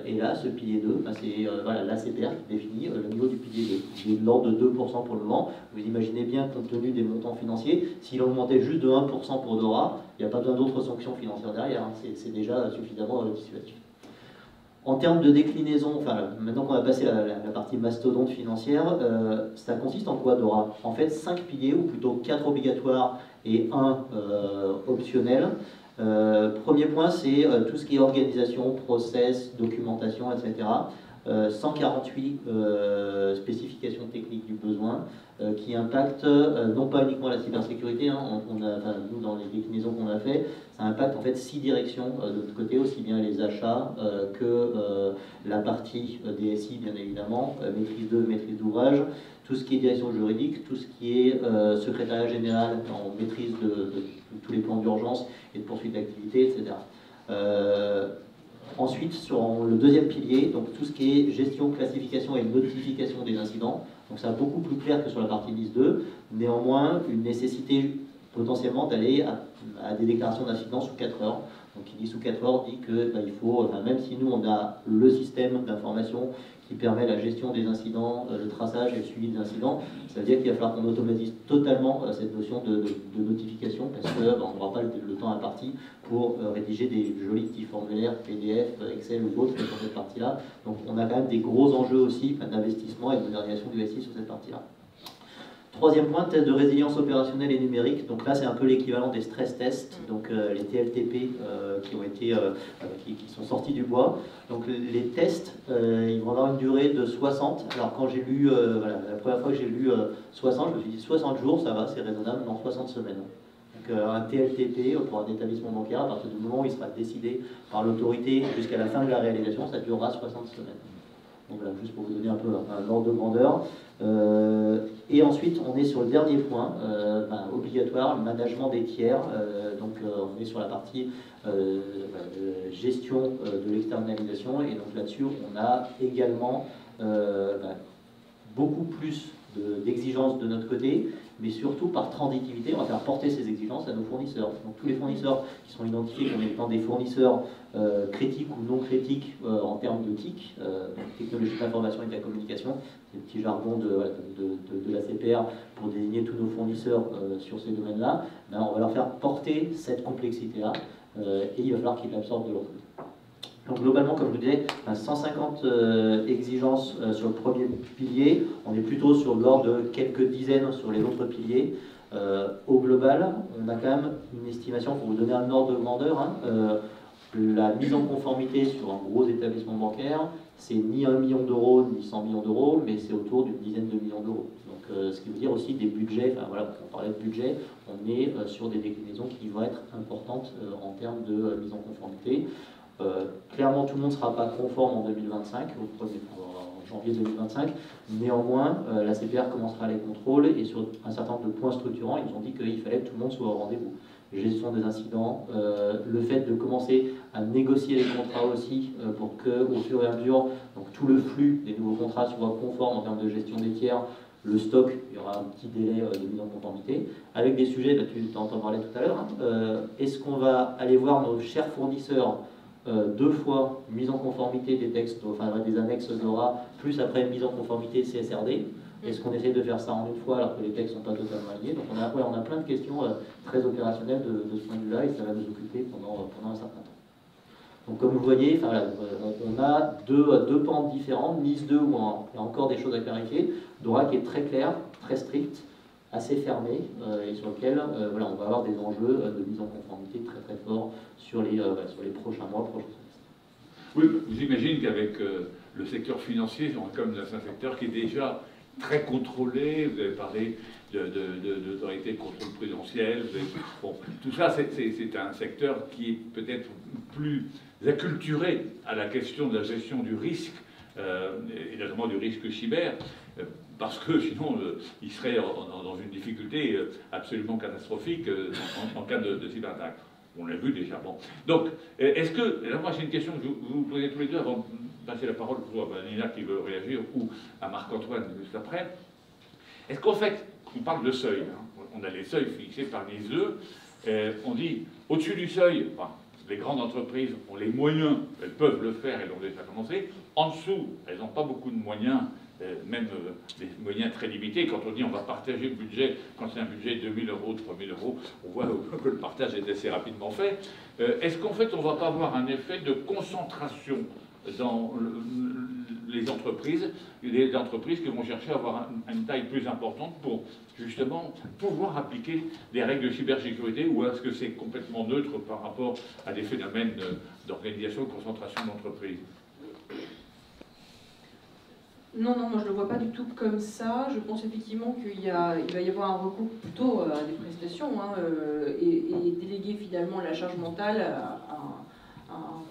Et là, ce pilier 2, c'est l'ACPR qui définit le niveau du pilier 2. Il est de l'ordre de 2% pour le moment. Vous imaginez bien, compte tenu des montants financiers, s'il augmentait juste de 1% pour DORA, il n'y a pas besoin d'autres sanctions financières derrière. C'est déjà suffisamment dissuasif. En termes de déclinaison, enfin, maintenant qu'on a passé la partie mastodonte financière, ça consiste en quoi, Dora? En fait, 5 piliers, ou plutôt 4 obligatoires et 1 optionnel. Premier point, c'est tout ce qui est organisation, process, documentation, etc. 148 spécifications techniques du besoin qui impactent non pas uniquement la cybersécurité, hein, nous dans les déclinaisons qu'on a fait, ça impacte en fait 6 directions de notre côté, aussi bien les achats que la partie DSI bien évidemment, maîtrise d'ouvrage, tout ce qui est direction juridique, tout ce qui est secrétariat général en maîtrise de tous les plans d'urgence et de poursuite d'activité, etc. Ensuite, sur le deuxième pilier, donc tout ce qui est gestion, classification et notification des incidents, donc c'est beaucoup plus clair que sur la partie NIS 2, néanmoins une nécessité potentiellement d'aller à des déclarations d'incidents sous 4 heures. Donc qui dit sous 4 heures dit que il faut, même si nous on a le système d'information qui permet la gestion des incidents, le traçage et le suivi des incidents, ça veut dire qu'il va falloir qu'on automatise totalement cette notion de notification parce qu'on n'aura pas le temps imparti pour rédiger des jolis petits formulaires PDF, Excel ou autres sur cette partie-là. Donc on a quand même des gros enjeux aussi d'investissement et de modernisation du SI sur cette partie-là. Troisième point, test de résilience opérationnelle et numérique. Donc là, c'est un peu l'équivalent des stress tests, donc les TLTP qui sont sortis du bois. Donc les tests, ils vont avoir une durée de 60. Alors quand j'ai lu, la première fois que j'ai lu 60, je me suis dit 60 jours, ça va, c'est raisonnable, non 60 semaines. Donc un TLTP pour un établissement bancaire, à partir du moment où il sera décidé par l'autorité jusqu'à la fin de la réalisation, ça durera 60 semaines. Donc voilà, juste pour vous donner un peu un ordre de grandeur. Et ensuite, on est sur le dernier point, obligatoire, le management des tiers. Donc on est sur la partie gestion de l'externalisation. Et donc là-dessus, on a également beaucoup plus d'exigences de notre côté, mais surtout par transitivité, on va faire porter ces exigences à nos fournisseurs. Donc tous les fournisseurs qui sont identifiés comme étant des fournisseurs critiques ou non critiques en termes de TIC, technologie de l'information et de la communication, c'est le petit jargon de la CPR pour désigner tous nos fournisseurs sur ces domaines-là, on va leur faire porter cette complexité-là et il va falloir qu'ils l'absorbent de leur côté. Donc globalement, comme je vous disais, 150 exigences sur le premier pilier, on est plutôt sur l'ordre de quelques dizaines sur les autres piliers. Au global, on a quand même une estimation, pour vous donner un ordre de grandeur, la mise en conformité sur un gros établissement bancaire, c'est ni 1 million d'euros, ni 100 millions d'euros, mais c'est autour d'une dizaine de millions d'euros. Donc ce qui veut dire aussi des budgets, on parlait de budget, on est sur des déclinaisons qui vont être importantes en termes de mise en conformité. Clairement, tout le monde ne sera pas conforme en 2025, en janvier 2025. Néanmoins, la CPR commencera les contrôles et sur un certain nombre de points structurants, ils ont dit qu'il fallait que tout le monde soit au rendez-vous. Gestion des incidents, le fait de commencer à négocier les contrats aussi pour que, au fur et à mesure, donc tout le flux des nouveaux contrats soit conforme en termes de gestion des tiers. Le stock, il y aura un petit délai de mise en conformité. Avec des sujets, là tu t'en parlais tout à l'heure, est-ce qu'on va aller voir nos chers fournisseurs 2 fois mise en conformité des textes, enfin des annexes DORA, plus après mise en conformité CSRD? Est-ce qu'on essaie de faire ça en une fois alors que les textes ne sont pas totalement alignés? Donc on a plein de questions très opérationnelles de ce point de vue-là et ça va nous occuper pendant un certain temps. Donc comme vous voyez, on a deux pans différents, NIS 2 où il y a encore des choses à clarifier, DORA qui est très clair, très strict, assez fermé et sur lequel on va avoir des enjeux de mise en conformité très très forts sur les prochains mois, prochains semestres. Oui, j'imagine qu'avec le secteur financier, on est comme dans un secteur qui est déjà très contrôlé. Vous avez parlé d'autorité de contrôle prudentiel. Bon, tout ça, c'est un secteur qui est peut-être plus acculturé à la question de la gestion du risque, et notamment du risque cyber, parce que sinon, il serait dans une difficulté absolument catastrophique en cas de cyberattaque. On l'a vu déjà. Bon. Donc, est-ce que... Alors moi, j'ai une question que je vous posez tous les deux avant de passer la parole à Nina qui veut réagir ou à Marc-Antoine juste après. Est-ce qu'en fait, on parle de seuil, on a les seuils fixés par NIS 2, on dit au-dessus du seuil, les grandes entreprises ont les moyens, elles peuvent le faire, elles ont déjà commencé. En dessous, elles n'ont pas beaucoup de moyens, même des moyens très limités. Quand on dit on va partager le budget, quand c'est un budget de 2 000 euros, 3 000 euros, on voit que le partage est assez rapidement fait. Est-ce qu'en fait on ne va pas avoir un effet de concentration dans les entreprises qui vont chercher à avoir une taille plus importante pour justement pouvoir appliquer des règles de cybersécurité, ou est-ce que c'est complètement neutre par rapport à des phénomènes d'organisation, de concentration d'entreprises? Non, non, moi je ne le vois pas du tout comme ça. Je pense effectivement qu'il va y avoir un recours plutôt à des prestations et déléguer finalement la charge mentale à un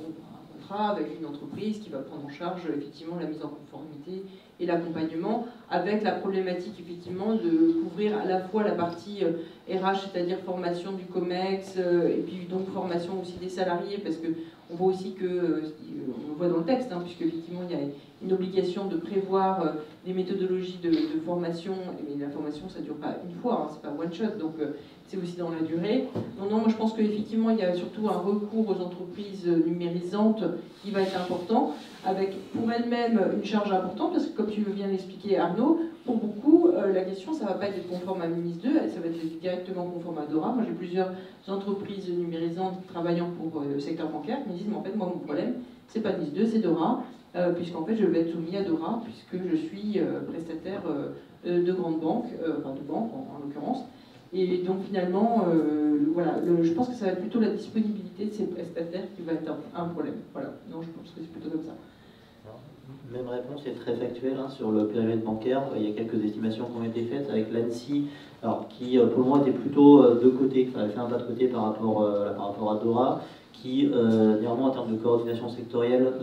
contrat avec une entreprise qui va prendre en charge effectivement la mise en conformité et l'accompagnement, avec la problématique effectivement de couvrir à la fois la partie RH, c'est-à-dire formation du COMEX, et puis donc formation aussi des salariés, parce qu'on voit aussi que, on le voit dans le texte, puisque effectivement il y a une obligation de prévoir des méthodologies de formation, mais la formation ça ne dure pas une fois, c'est pas one shot, donc c'est aussi dans la durée. Non, moi je pense qu'effectivement il y a surtout un recours aux entreprises numérisantes qui va être important, avec pour elles-mêmes une charge importante, parce que comme tu veux bien l'expliquer Arnaud, pour beaucoup la question ça ne va pas être conforme à MIS 2, ça va être directement conforme à DORA. Moi j'ai plusieurs entreprises numérisantes travaillant pour le secteur bancaire qui me disent mais en fait moi mon problème c'est pas MIS 2, c'est DORA. Puisqu'en fait je vais être soumis à DORA, puisque je suis prestataire de grandes banques, enfin de banques en l'occurrence. Et donc finalement, voilà, je pense que ça va être plutôt la disponibilité de ces prestataires qui va être un problème. Voilà, non, je pense que c'est plutôt comme ça. Même réponse est très factuelle sur le périmètre bancaire. Il y a quelques estimations qui ont été faites avec l'ANSSI, qui pour le moment était plutôt de côté, avait fait un pas de côté par rapport à DORA, qui, néanmoins, en termes de coordination sectorielle,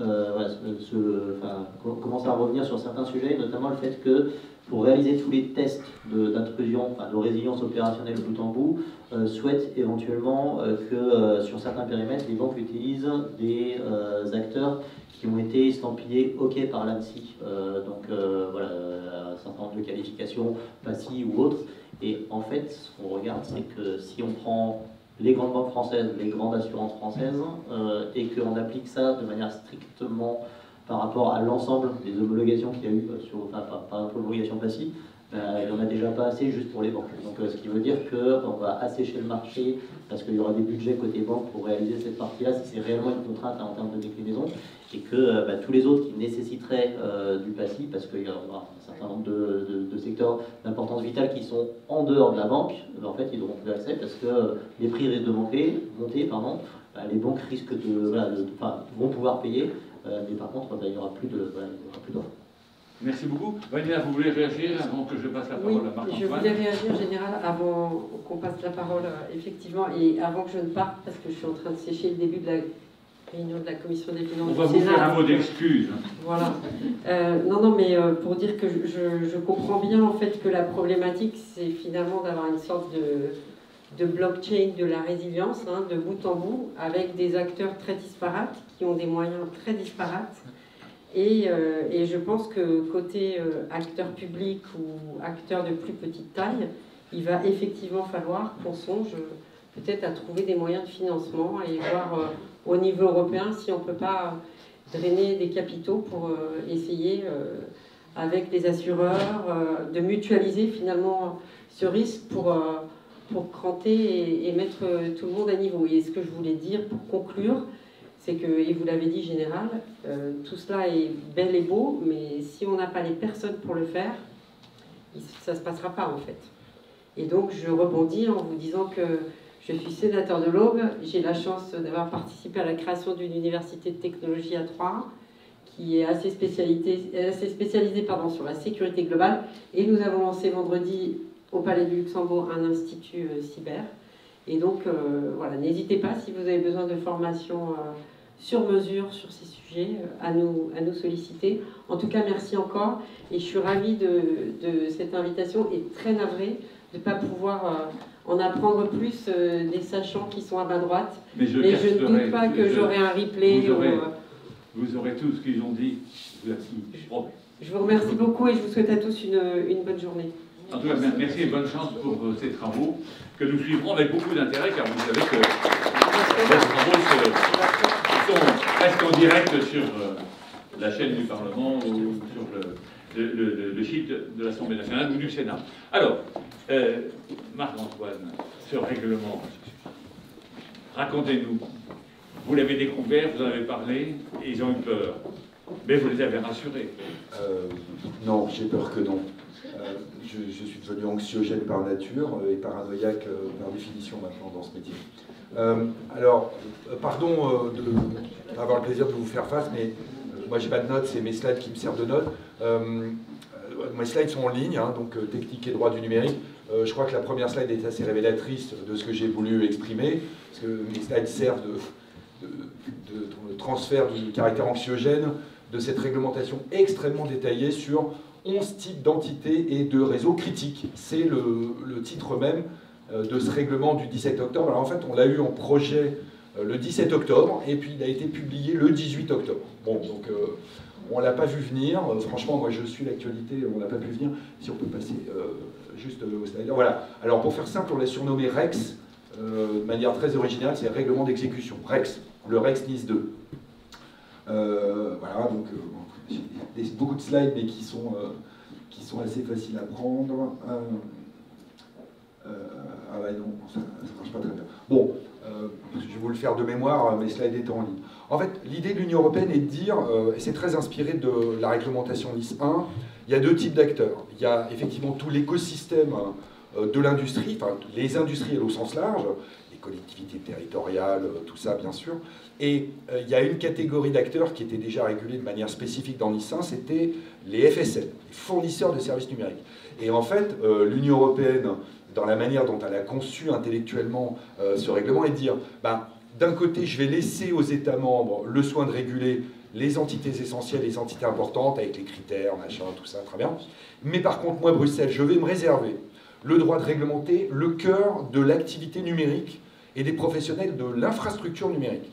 commence à revenir sur certains sujets, notamment le fait que, pour réaliser tous les tests d'intrusion, de résilience opérationnelle bout en bout, souhaite éventuellement que, sur certains périmètres, les banques utilisent des acteurs qui ont été estampillés OK par l'ANSSI. Voilà, un certain nombre de qualifications, PASI ou autres. Et en fait, ce qu'on regarde, c'est que si on prend les grandes banques françaises, les grandes assurances françaises, et qu'on applique ça de manière strictement par rapport à l'ensemble des homologations qu'il y a eu, par homologation passive, il n'y en a déjà pas assez juste pour les banques. Donc, ce qui veut dire qu'on va assécher le marché parce qu'il y aura des budgets côté banque pour réaliser cette partie-là, si c'est réellement une contrainte en termes de déclinaison, et que tous les autres qui nécessiteraient du passif, parce qu'il y aura un certain nombre de secteurs d'importance vitale qui sont en dehors de la banque, en fait, ils n'auront plus accès parce que les prix risquent de monter, les banques risquent vont pouvoir payer, mais par contre, il n'y aura plus d'offres. Merci beaucoup. Vanina, vous voulez réagir avant que je passe la parole à Marc-Antoine? Oui, je voulais réagir, Général, avant qu'on passe la parole, effectivement, et avant que je ne parte, parce que je suis en train de sécher le début de la réunion de la Commission des finances. On va vous faire un mot d'excuse. Voilà. Mais pour dire que je comprends bien, en fait, que la problématique, c'est finalement d'avoir une sorte de blockchain de la résilience, de bout en bout, avec des acteurs très disparates, qui ont des moyens très disparates. Et je pense que côté acteur public ou acteur de plus petite taille, il va effectivement falloir qu'on songe peut-être à trouver des moyens de financement et voir au niveau européen si on ne peut pas drainer des capitaux pour essayer, avec les assureurs, de mutualiser finalement ce risque pour cranter et mettre tout le monde à niveau. Et ce que je voulais dire pour conclure, c'est que, et vous l'avez dit, Général, tout cela est bel et beau, mais si on n'a pas les personnes pour le faire, ça ne se passera pas en fait. Et donc je rebondis en vous disant que je suis sénateur de l'Aube, j'ai la chance d'avoir participé à la création d'une université de technologie à Troyes, qui est assez spécialisée sur la sécurité globale, et nous avons lancé vendredi au Palais du Luxembourg un institut cyber. Et donc, voilà, n'hésitez pas, si vous avez besoin de formation sur mesure sur ces sujets, à nous solliciter. En tout cas, merci encore. Et je suis ravie de cette invitation et très navrée de ne pas pouvoir en apprendre plus des sachants qui sont à ma droite. Mais je ne doute pas que j'aurai un replay. Vous aurez tout ce qu'ils ont dit. Je vous remercie beaucoup et je vous souhaite à tous une bonne journée. En tout cas, merci et bonne chance pour ces travaux que nous suivrons avec beaucoup d'intérêt, car vous savez que les travaux sont presque en direct sur la chaîne du Parlement ou sur le site de l'Assemblée nationale ou du Sénat. Alors, Marc-Antoine, ce règlement, racontez-nous. Vous l'avez découvert, vous en avez parlé, et ils ont eu peur. Mais vous les avez rassurés. Non, j'ai peur que non. Je suis devenu anxiogène par nature et paranoïaque par définition maintenant dans ce métier. Alors, pardon d'avoir le plaisir de vous faire face, mais moi j'ai pas de notes, c'est mes slides qui me servent de notes. Mes slides sont en ligne, hein, donc technique et droit du numérique. Je crois que la première slide est assez révélatrice de ce que j'ai voulu exprimer, parce que mes slides servent de transfert du caractère anxiogène de cette réglementation extrêmement détaillée sur 11 types d'entités et de réseaux critiques. C'est le titre même de ce règlement du 17 octobre. Alors en fait, on l'a eu en projet le 17 octobre, et puis il a été publié le 18 octobre. Bon, donc on ne l'a pas vu venir. Franchement, moi je suis l'actualité, on ne l'a pas vu venir. Si on peut passer juste au slide. Voilà. Alors pour faire simple, on l'a surnommé REX, de manière très originale, c'est règlement d'exécution. REX, le REX NIS 2. Voilà, donc beaucoup de slides, mais qui sont assez faciles à prendre. Ah ouais, non, ça ne marche pas très bien. Bon, je vais vous le faire de mémoire, mes slides étant en ligne. En fait, l'idée de l'Union européenne est de dire, et c'est très inspiré de la réglementation NIS 1, il y a deux types d'acteurs. Il y a effectivement tout l'écosystème de l'industrie, enfin les industriels au sens large, les collectivités territoriales, tout ça bien sûr, et il y a une catégorie d'acteurs qui était déjà régulée de manière spécifique dans NIS 1, c'était les FSN, les fournisseurs de services numériques. Et en fait, l'Union européenne, dans la manière dont elle a conçu intellectuellement ce règlement, est de dire, ben, d'un côté, je vais laisser aux États membres le soin de réguler les entités essentielles, les entités importantes, avec les critères, machin, tout ça, très bien. Mais par contre, moi, Bruxelles, je vais me réserver le droit de réglementer le cœur de l'activité numérique et des professionnels de l'infrastructure numérique.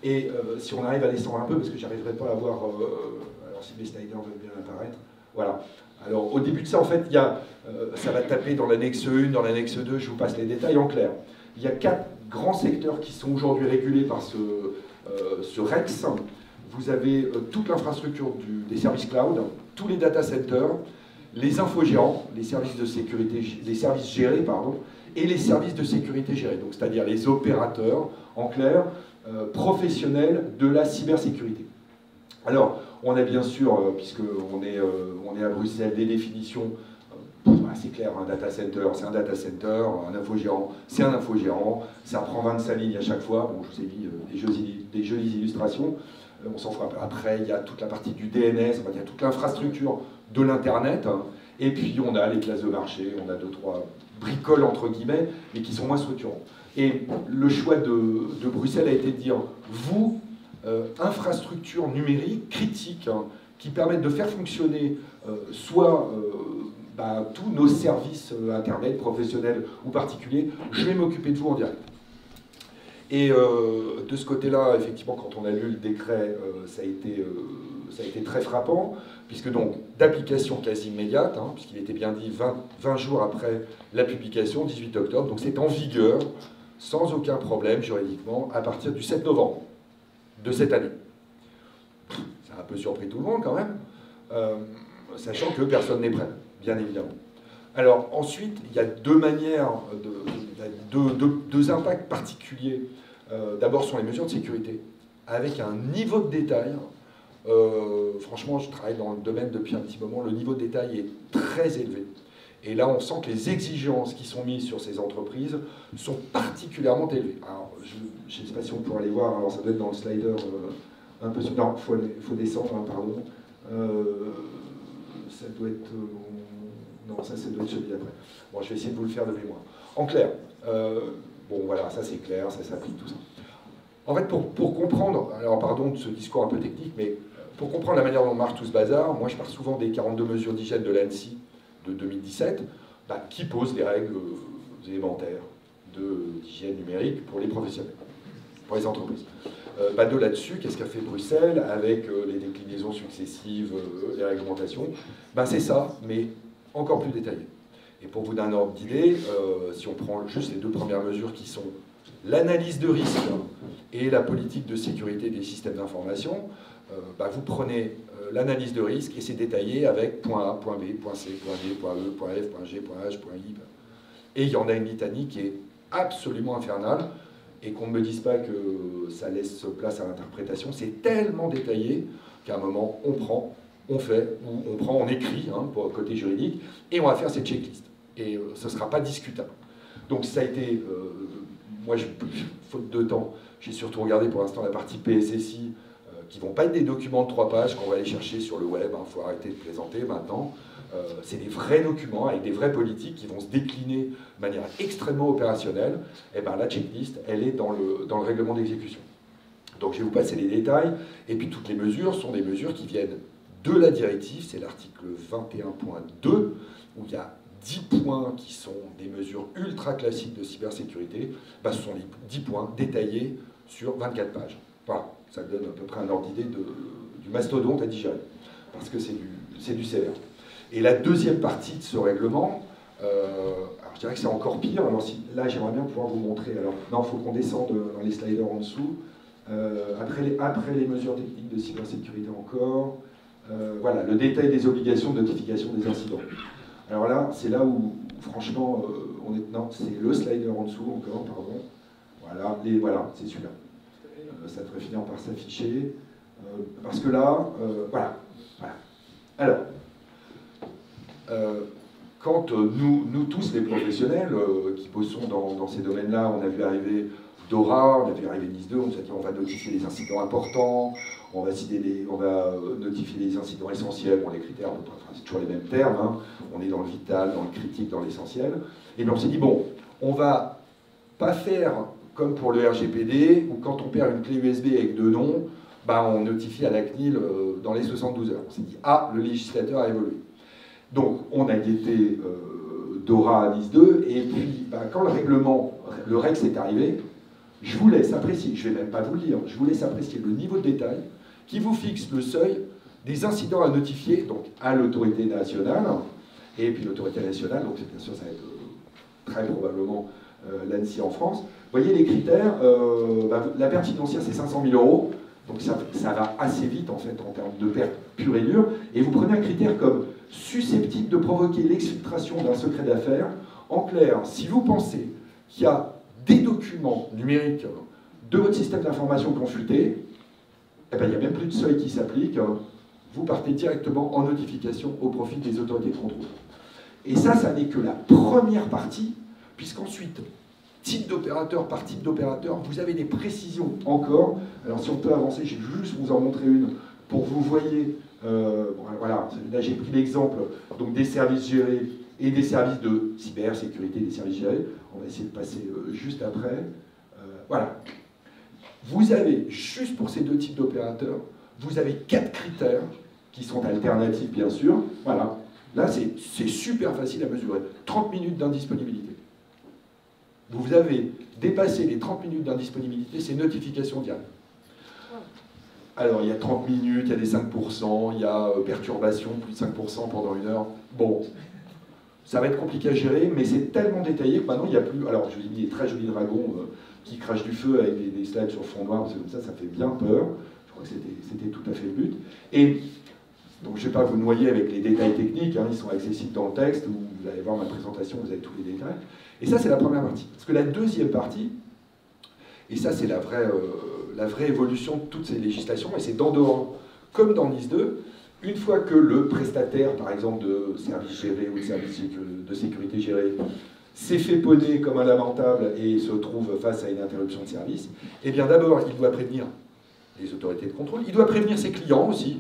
Et si on arrive à descendre un peu, parce que je n'arriverai pas à voir, alors si mes sliders veulent bien apparaître, voilà. Alors au début de ça, en fait, il y a, ça va taper dans l'annexe 1, dans l'annexe 2, je vous passe les détails en clair. Il y a 4 grands secteurs qui sont aujourd'hui régulés par ce REX. Vous avez toute l'infrastructure des services cloud, tous les data centers, les infogérants, les services de sécurité, les services gérés, pardon, et les services de sécurité gérés, donc c'est-à-dire les opérateurs, en clair, professionnels de la cybersécurité. Alors, on a bien sûr, puisqu'on est à Bruxelles, des définitions assez claires. Un data center, c'est un data center, un infogérant, c'est un infogérant, ça prend 25 lignes à chaque fois. Bon, je vous ai mis des jolies illustrations, on s'en fout. Après, il y a toute la partie du DNS, il y a toute l'infrastructure de l'Internet, hein, et puis on a les places de marché, on a 2-3 bricoles entre guillemets, mais qui sont moins structurants. Et le choix de Bruxelles a été de dire, vous, infrastructures numériques critiques, hein, qui permettent de faire fonctionner soit tous nos services Internet, professionnels ou particuliers, je vais m'occuper de vous en direct. Et de ce côté-là, effectivement, quand on a lu le décret, ça a été très frappant, puisque donc, d'application quasi immédiate, hein, puisqu'il était bien dit 20 jours après la publication, 18 octobre, donc c'est en vigueur, sans aucun problème juridiquement, à partir du 7 novembre de cette année. Ça a un peu surpris tout le monde quand même, sachant que personne n'est prêt, bien évidemment. Alors ensuite, il y a deux manières, deux impacts particuliers. D'abord sur les mesures de sécurité, avec un niveau de détail. Franchement, je travaille dans le domaine depuis un petit moment, le niveau de détail est très élevé. Et là, on sent que les exigences qui sont mises sur ces entreprises sont particulièrement élevées. Alors, je ne sais pas si on pourra les voir, alors ça doit être dans le slider un peu... Non, il faut descendre, hein, pardon. Ça doit être... non, ça doit être celui d'après. Bon, je vais essayer de vous le faire de mémoire. En clair, bon voilà, ça c'est clair, ça s'applique, tout ça. En fait, pour comprendre, alors pardon de ce discours un peu technique, mais pour comprendre la manière dont marche tout ce bazar, moi je parle souvent des 42 mesures d'hygiène de l'ANSSI de 2017, qui posent des règles élémentaires d'hygiène numérique pour les professionnels, pour les entreprises. De là-dessus, qu'est-ce qu'a fait Bruxelles avec les déclinaisons successives, les réglementations? C'est ça, mais encore plus détaillé. Et pour vous donner un ordre d'idée, si on prend juste les deux premières mesures qui sont l'analyse de risque et la politique de sécurité des systèmes d'information, vous prenez l'analyse de risque et c'est détaillé avec point A, point B, point C, point D, point E, point F, point G, point H, point I. Et il y en a une litanie qui est absolument infernale. et qu'on ne me dise pas que ça laisse place à l'interprétation. C'est tellement détaillé qu'à un moment, on prend, on fait, ou on prend, on écrit, hein, pour le côté juridique, et on va faire cette checklist. Et ce ne sera pas discutable. Donc ça a été, moi, faute de temps, j'ai surtout regardé pour l'instant la partie PSSI, qui ne vont pas être des documents de 3 pages qu'on va aller chercher sur le web, il faut arrêter de plaisanter maintenant. C'est des vrais documents avec des vraies politiques qui vont se décliner de manière extrêmement opérationnelle. Et bien la checklist, elle est dans le règlement d'exécution. Donc je vais vous passer les détails. Et puis toutes les mesures sont des mesures qui viennent de la directive, c'est l'article 21.2, où il y a 10 points qui sont des mesures ultra classiques de cybersécurité. Ben, ce sont les 10 points détaillés sur 24 pages. Voilà, ça donne à peu près un ordre d'idée du mastodonte à digérer, parce que c'est du CR. Et la deuxième partie de ce règlement, alors je dirais que c'est encore pire. Alors là, j'aimerais bien pouvoir vous montrer. Alors, non, il faut qu'on descende dans les sliders en dessous. Après les mesures techniques de cybersécurité encore, voilà, le détail des obligations de notification des incidents. Alors là, c'est là où, franchement, non, c'est le slider en dessous encore, pardon. Voilà, c'est celui-là. Ça devrait finir par s'afficher. Parce que là, voilà. Alors, quand nous tous les professionnels qui bossons dans ces domaines-là, on a vu arriver DORA, on a vu arriver NIS2, on nous a dit on va notifier les incidents importants, on va notifier les incidents essentiels, bon les critères, enfin, c'est toujours les mêmes termes, hein. On est dans le vital, dans le critique, dans l'essentiel, et bien on s'est dit bon, on va pas faire comme pour le RGPD, où quand on perd une clé USB avec 2 noms, bah, on notifie à la CNIL dans les 72 heures. On s'est dit ah, le législateur a évolué. Donc, on a guetté DORA à NIS2, et puis, quand le Rex est arrivé, je vous laisse apprécier, je ne vais même pas vous le lire, je vous laisse apprécier le niveau de détail qui vous fixe le seuil des incidents à notifier donc, à l'autorité nationale, et puis l'autorité nationale, donc bien sûr, ça va être très probablement l'ANSSI en France. Vous voyez les critères, la perte financière, c'est 500 000 €, donc ça va assez vite, en fait, en termes de perte pure et dure, et vous prenez un critère comme susceptible de provoquer l'exfiltration d'un secret d'affaires. En clair, si vous pensez qu'il y a des documents numériques de votre système d'information qui ont fuité, eh ben, il n'y a même plus de seuil qui s'applique, vous partez directement en notification au profit des autorités de contrôle. Et ça n'est que la première partie, puisqu'ensuite, type d'opérateur par type d'opérateur, vous avez des précisions encore. Alors si on peut avancer, je vais juste vous en montrer une pour que vous voyez. Voilà, là j'ai pris l'exemple donc des services gérés et des services de cybersécurité, des services gérés. On va essayer de passer juste après. Voilà. Vous avez, juste pour ces 2 types d'opérateurs, vous avez 4 critères qui sont alternatifs, bien sûr. Voilà. Là, c'est super facile à mesurer. 30 minutes d'indisponibilité. Vous avez dépassé les 30 minutes d'indisponibilité, c'est notification directe. Alors, il y a 30 minutes, il y a des 5%, il y a perturbation, plus de 5% pendant 1 heure. Bon, ça va être compliqué à gérer, mais c'est tellement détaillé que maintenant, il n'y a plus... Alors, je vous ai mis des très jolis dragons qui crachent du feu avec des slides sur fond noir, c'est comme ça fait bien peur. Je crois que c'était tout à fait le but. Et donc, je ne vais pas vous noyer avec les détails techniques, hein, ils sont accessibles dans le texte, où vous allez voir ma présentation, vous avez tous les détails. Et ça, c'est la première partie. Parce que la deuxième partie, et ça, c'est la vraie évolution de toutes ces législations, et c'est dans DORA comme dans NIS2, une fois que le prestataire, par exemple, de service géré ou de service de sécurité géré, s'est fait poney comme un lamentable et se trouve face à une interruption de service, eh bien d'abord, il doit prévenir les autorités de contrôle, il doit prévenir ses clients aussi,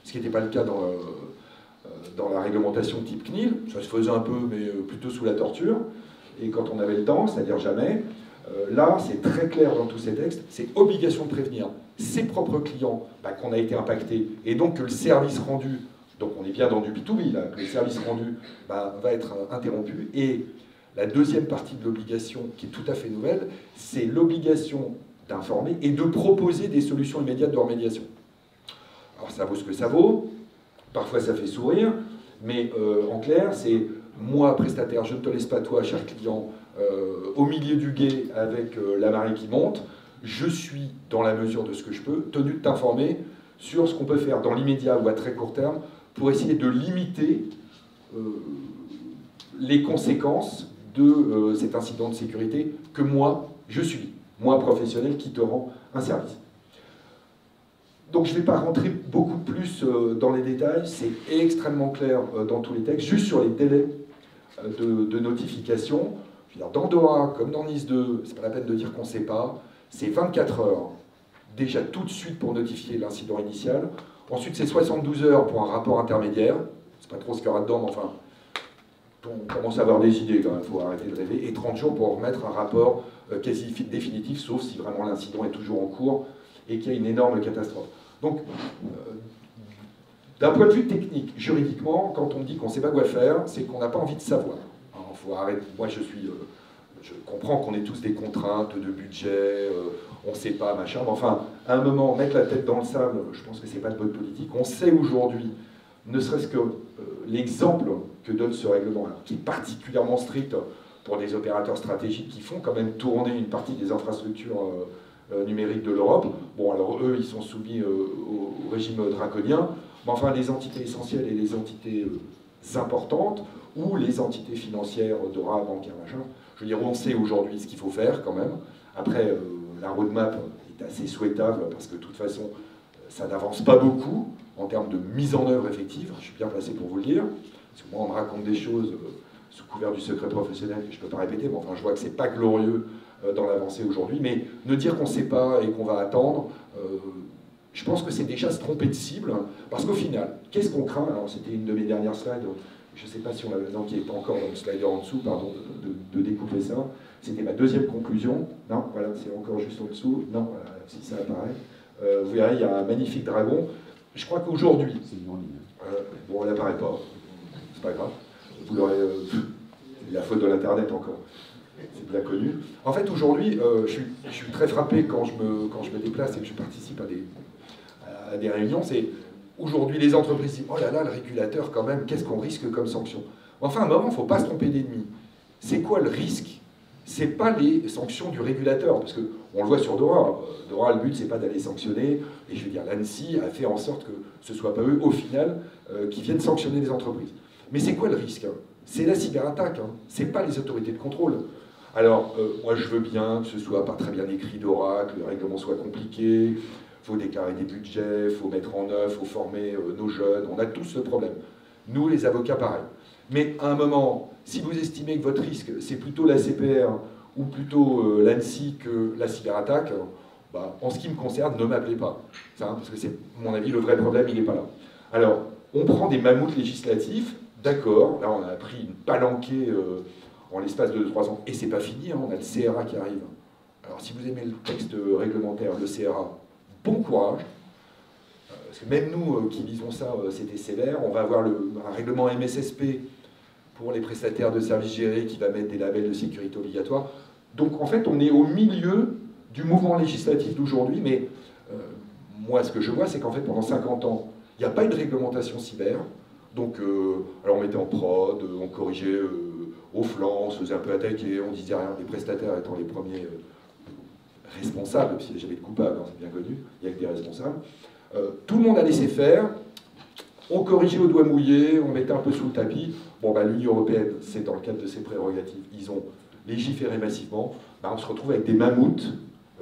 ce qui n'était pas le cas dans la réglementation type CNIL, ça se faisait un peu, mais plutôt sous la torture, et quand on avait le temps, c'est-à-dire jamais. Là, c'est très clair dans tous ces textes, c'est obligation de prévenir ses propres clients qu'on a été impacté, et donc que le service rendu, donc on est bien dans du B2B, là, que le service rendu va être interrompu. Et la deuxième partie de l'obligation, qui est tout à fait nouvelle, c'est l'obligation d'informer et de proposer des solutions immédiates de remédiation. Alors ça vaut ce que ça vaut, parfois ça fait sourire, mais en clair, c'est moi, prestataire, je ne te laisse pas toi, cher client, au milieu du gué avec la marée qui monte, je suis, dans la mesure de ce que je peux, tenu de t'informer sur ce qu'on peut faire dans l'immédiat ou à très court terme pour essayer de limiter les conséquences de cet incident de sécurité que moi, je subis. moins professionnel qui te rend un service. Donc je ne vais pas rentrer beaucoup plus dans les détails, c'est extrêmement clair dans tous les textes, juste sur les délais de notification. Je veux dire, dans Doha, comme dans Nice 2, c'est pas la peine de dire qu'on ne sait pas, c'est 24 heures, déjà tout de suite pour notifier l'incident initial. Ensuite, c'est 72 heures pour un rapport intermédiaire, c'est pas trop ce qu'il y aura dedans, mais enfin, on commence à avoir des idées quand même, il faut arrêter de rêver, et 30 jours pour remettre un rapport quasi définitif, sauf si vraiment l'incident est toujours en cours et qu'il y a une énorme catastrophe. Donc, d'un point de vue technique, juridiquement, quand on dit qu'on ne sait pas quoi faire, c'est qu'on n'a pas envie de savoir. Alors, faut arrêter. Moi, je comprends qu'on ait tous des contraintes de budget, on ne sait pas, machin, mais enfin, à un moment, mettre la tête dans le sable, je pense que ce n'est pas de bonne politique. On sait aujourd'hui, ne serait-ce que l'exemple que donne ce règlement, alors, qui est particulièrement strict pour des opérateurs stratégiques qui font quand même tourner une partie des infrastructures numériques de l'Europe. Bon, alors eux, ils sont soumis au régime draconien, mais enfin, les entités essentielles et les entités importantes, ou les entités financières, Dora, bancaires, machin, je veux dire, on sait aujourd'hui ce qu'il faut faire quand même. Après, la roadmap est assez souhaitable, parce que de toute façon, ça n'avance pas beaucoup en termes de mise en œuvre effective, je suis bien placé pour vous le dire, parce que moi, on me raconte des choses sous couvert du secret professionnel que je ne peux pas répéter, mais enfin, je vois que c'est pas glorieux dans l'avancée aujourd'hui, mais ne dire qu'on ne sait pas et qu'on va attendre, je pense que c'est déjà se tromper de cible, parce qu'au final, qu'est-ce qu'on craint? Alors c'était une de mes dernières slides, je ne sais pas si on l'avait, non, qui n'est pas encore dans le slider en dessous, pardon, de découper ça, c'était ma deuxième conclusion, non, voilà, c'est encore juste en dessous, non, voilà, si ça apparaît, vous verrez, il y a un magnifique dragon, je crois qu'aujourd'hui, bon, elle n'apparaît pas, c'est pas grave, vous l'aurez, c'est la faute de l'internet encore. C'est bien connu. En fait, aujourd'hui, je suis très frappé quand je me déplace et que je participe à des réunions. C'est aujourd'hui les entreprises disent « Oh là là, le régulateur, quand même, qu'est-ce qu'on risque comme sanction ?» Enfin, à un moment, il ne faut pas se tromper d'ennemi. C'est quoi le risque? Ce n'est pas les sanctions du régulateur, parce qu'on le voit sur Dora. Dora, le but, c'est pas d'aller sanctionner. Et je veux dire, l'ANSSI a fait en sorte que ce ne soit pas eux, au final, qui viennent sanctionner les entreprises. Mais c'est quoi le risque? C'est la cyberattaque, ce n'est pas les autorités de contrôle. Alors, moi je veux bien que ce soit pas très bien écrit Dora, que le règlement soit compliqué, il faut déclarer des budgets, il faut mettre en œuvre, il faut former nos jeunes, on a tous ce problème. Nous, les avocats, pareil. Mais à un moment, si vous estimez que votre risque, c'est plutôt la CPR ou plutôt l'ANSSI que la cyberattaque, bah, en ce qui me concerne, ne m'appelez pas. Ça, parce que c'est, à mon avis, le vrai problème, il n'est pas là. Alors, on prend des mammouths législatifs, d'accord, là on a pris une palanquée en l'espace de 3 ans, et c'est pas fini, on a le CRA qui arrive. Alors si vous aimez le texte réglementaire, le CRA, bon courage, parce que même nous qui lisons ça, c'était sévère, on va avoir un règlement MSSP pour les prestataires de services gérés qui va mettre des labels de sécurité obligatoire. Donc en fait, on est au milieu du mouvement législatif d'aujourd'hui, mais moi ce que je vois, c'est qu'en fait pendant 50 ans, il n'y a pas une réglementation cyber, donc alors on mettait en prod, on corrigeait au flanc, on se faisait un peu attaquer, on disait rien, les prestataires étant les premiers responsables, s'il n'y a jamais de coupable, c'est bien connu, il n'y a que des responsables. Tout le monde a laissé faire, on corrigeait au doigt mouillé, on mettait un peu sous le tapis. Bon, bah, l'Union européenne, c'est dans le cadre de ses prérogatives, ils ont légiféré massivement, bah, on se retrouve avec des mammouths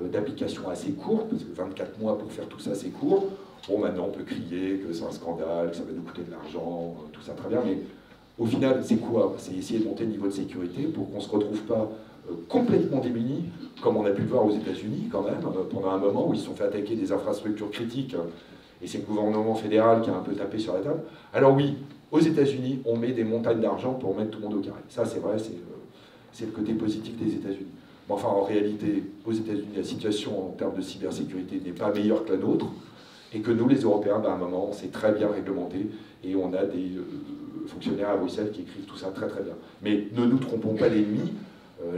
d'application assez courtes, parce que 24 mois pour faire tout ça, c'est court. Bon, maintenant, on peut crier que c'est un scandale, que ça va nous coûter de l'argent, tout ça très bien, mais au final, c'est quoi? C'est essayer de monter le niveau de sécurité pour qu'on ne se retrouve pas complètement démunis, comme on a pu le voir aux États-Unis quand même, pendant un moment où ils se sont fait attaquer des infrastructures critiques, et c'est le gouvernement fédéral qui a un peu tapé sur la table. Alors oui, aux États-Unis, on met des montagnes d'argent pour mettre tout le monde au carré. Ça, c'est vrai, c'est le côté positif des États-Unis. Mais enfin, en réalité, aux États-Unis, la situation en termes de cybersécurité n'est pas meilleure que la nôtre, et que nous, les Européens, ben, à un moment, on s'est très bien réglementé, et on a des fonctionnaires à Bruxelles qui écrivent tout ça très très bien. Mais ne nous trompons pas l'ennemi.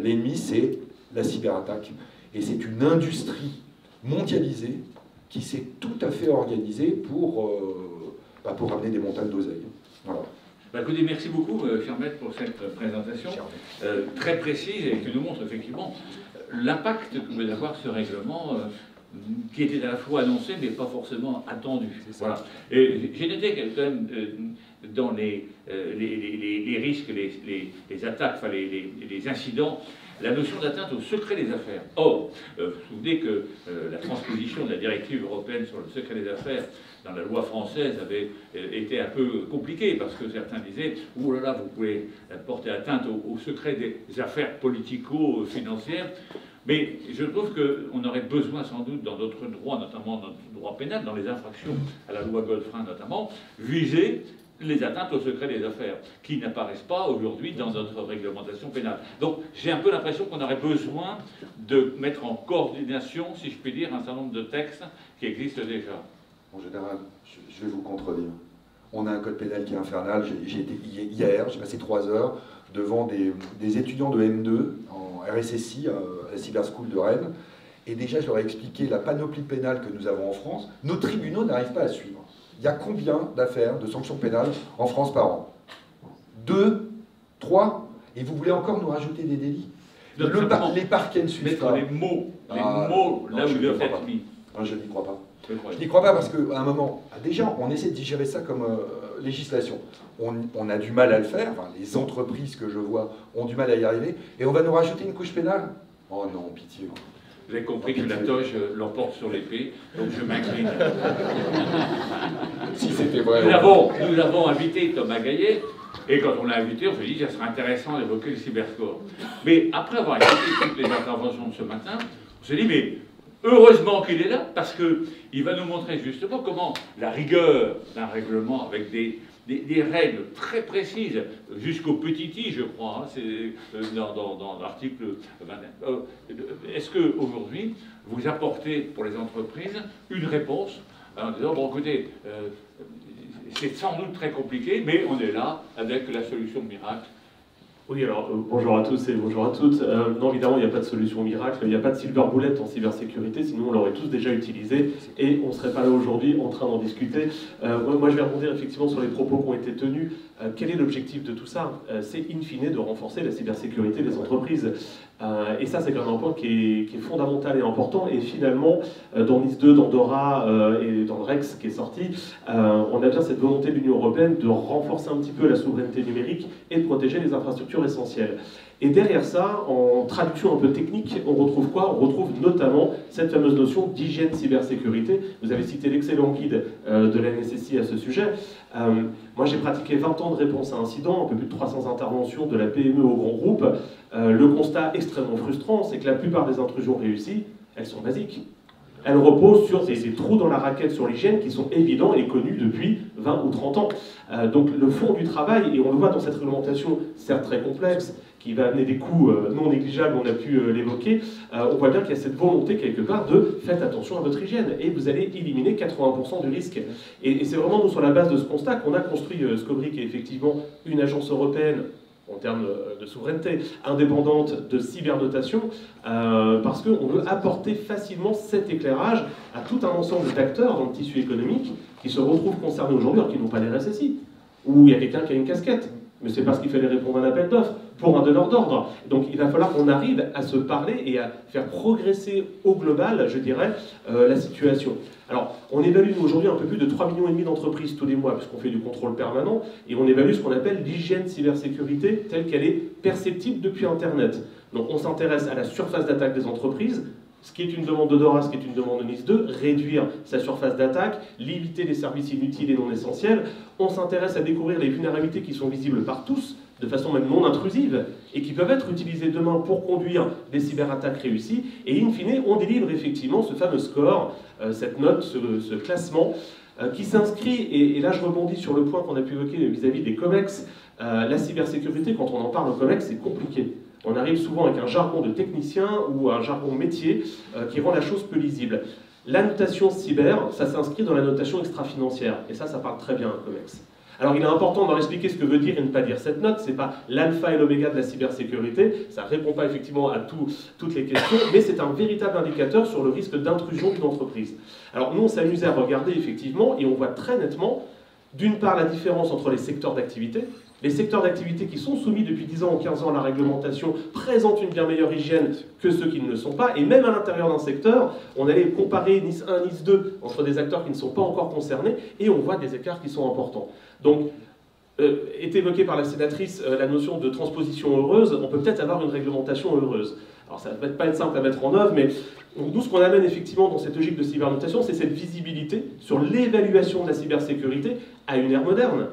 L'ennemi, c'est la cyberattaque. Et c'est une industrie mondialisée qui s'est tout à fait organisée pour amener des montagnes d'oseille. Voilà. Bah, écoutez, merci beaucoup, cher maître, pour cette présentation très précise et qui nous montre effectivement l'impact que peut avoir ce règlement qui était à la fois annoncé mais pas forcément attendu. Voilà. Et j'ai noté quand même dans les risques, les attaques, enfin les incidents, la notion d'atteinte au secret des affaires. Or, vous vous souvenez que la transposition de la directive européenne sur le secret des affaires dans la loi française avait été un peu compliquée, parce que certains disaient « Ouh là là, vous pouvez porter atteinte au secret des affaires politico-financières ». Mais je trouve qu'on aurait besoin sans doute dans notre droit, notamment dans notre droit pénal, dans les infractions à la loi Goldfrein notamment, viser les atteintes au secret des affaires, qui n'apparaissent pas aujourd'hui dans notre réglementation pénale. Donc j'ai un peu l'impression qu'on aurait besoin de mettre en coordination, si je puis dire, un certain nombre de textes qui existent déjà. En général, je vais vous contredire. On a un code pénal qui est infernal. J'ai été hier, j'ai passé 3 heures devant des étudiants de M2 en RSSI, à la Cyber School de Rennes, et déjà je leur ai expliqué la panoplie pénale que nous avons en France. Nos tribunaux n'arrivent pas à suivre. Il y a combien d'affaires de sanctions pénales en France par an? 2, 3, et vous voulez encore nous rajouter des délits? Les parquets ne suivent pas. Mettre les mots là où ils doivent être mis. Je n'y crois pas. Je n'y crois pas parce qu'à un moment, déjà, on essaie de digérer ça comme législation. On a du mal à le faire, enfin, les entreprises que je vois ont du mal à y arriver, et on va nous rajouter une couche pénale? Oh non, pitié. Vous avez compris que la toge l'emporte sur l'épée, donc je m'incline. Si c'était vrai. Nous avons invité Thomas Gaillet, et quand on l'a invité, on s'est dit que ça serait intéressant d'évoquer le cyberscore. Mais après avoir écouté toutes les interventions de ce matin, on s'est dit, mais heureusement qu'il est là, parce qu'il va nous montrer justement comment la rigueur d'un règlement avec des règles très précises, jusqu'au petit i, je crois, hein, c'est dans l'article 21. Est-ce qu'aujourd'hui, vous apportez pour les entreprises une réponse en disant, bon écoutez, c'est sans doute très compliqué, mais on est là avec la solution miracle? Oui, alors bonjour à tous et bonjour à toutes. Non, évidemment, il n'y a pas de solution miracle, il n'y a pas de silver bullet en cybersécurité, sinon on l'aurait tous déjà utilisé et on ne serait pas là aujourd'hui en train d'en discuter. Moi, je vais rebondir effectivement sur les propos qui ont été tenus. Quel est l'objectif de tout ça? C'est in fine de renforcer la cybersécurité des entreprises. Et ça, c'est quand même un point qui est fondamental et important. Et finalement, dans NIS 2, dans DORA et dans le REX qui est sorti, on a bien cette volonté de l'Union européenne de renforcer un petit peu la souveraineté numérique et de protéger les infrastructures essentielles. Et derrière ça, en traduction un peu technique, on retrouve quoi? On retrouve notamment cette fameuse notion d'hygiène cybersécurité. Vous avez cité l'excellent guide de la NSSI à ce sujet. Moi, j'ai pratiqué 20 ans de réponse à incidents, un peu plus de 300 interventions de la PME au grand groupe. Le constat extrêmement frustrant, c'est que la plupart des intrusions réussies, elles sont basiques. Elles reposent sur des trous dans la raquette sur l'hygiène qui sont évidents et connus depuis 20 ou 30 ans. Donc le fond du travail, et on le voit dans cette réglementation, certes très complexe, qui va amener des coûts non négligeables, on a pu l'évoquer, on voit bien qu'il y a cette volonté quelque part de faites attention à votre hygiène et vous allez éliminer 80% du risque. Et c'est vraiment nous sur la base de ce constat qu'on a construit Scobri, qui est effectivement une agence européenne en termes de souveraineté, indépendante de cyberdotation, parce qu'on veut apporter facilement cet éclairage à tout un ensemble d'acteurs dans le tissu économique qui se retrouvent concernés aujourd'hui alors qu'ils n'ont pas les RSSI, ou il y a quelqu'un qui a une casquette, mais c'est parce qu'il fallait répondre à un appel d'offres pour un donneur d'ordre. Donc il va falloir qu'on arrive à se parler et à faire progresser au global, je dirais, la situation. Alors, on évalue aujourd'hui un peu plus de 3,5 millions d'entreprises tous les mois, puisqu'on fait du contrôle permanent, et on évalue ce qu'on appelle l'hygiène cybersécurité telle qu'elle est perceptible depuis Internet. Donc on s'intéresse à la surface d'attaque des entreprises, ce qui est une demande de DORA, ce qui est une demande de NIS 2, réduire sa surface d'attaque, limiter les services inutiles et non essentiels. On s'intéresse à découvrir les vulnérabilités qui sont visibles par tous, de façon même non intrusive, et qui peuvent être utilisées demain pour conduire des cyberattaques réussies. Et in fine, on délivre effectivement ce fameux score, cette note, ce classement, qui s'inscrit, et là je rebondis sur le point qu'on a pu évoquer vis-à-vis des COMEX. La cybersécurité, quand on en parle au COMEX, c'est compliqué. On arrive souvent avec un jargon de technicien ou un jargon métier qui rend la chose peu lisible. La notation cyber, ça s'inscrit dans la notation extra-financière, et ça parle très bien un COMEX. Alors il est important d'en expliquer ce que veut dire et ne pas dire cette note, c'est pas l'alpha et l'oméga de la cybersécurité, ça répond pas effectivement à toutes les questions, mais c'est un véritable indicateur sur le risque d'intrusion d'une entreprise. Alors nous on s'amusait à regarder effectivement, et on voit très nettement, d'une part la différence entre les secteurs d'activité. Les secteurs d'activité qui sont soumis depuis 10 ans ou 15 ans à la réglementation présentent une bien meilleure hygiène que ceux qui ne le sont pas. Et même à l'intérieur d'un secteur, on allait comparer NIS 1, NIS 2 entre des acteurs qui ne sont pas encore concernés et on voit des écarts qui sont importants. Donc, est évoquée par la sénatrice la notion de transposition heureuse, on peut peut-être avoir une réglementation heureuse. Alors ça ne va pas être simple à mettre en œuvre, mais nous, ce qu'on amène effectivement dans cette logique de cybernotation, c'est cette visibilité sur l'évaluation de la cybersécurité à une ère moderne.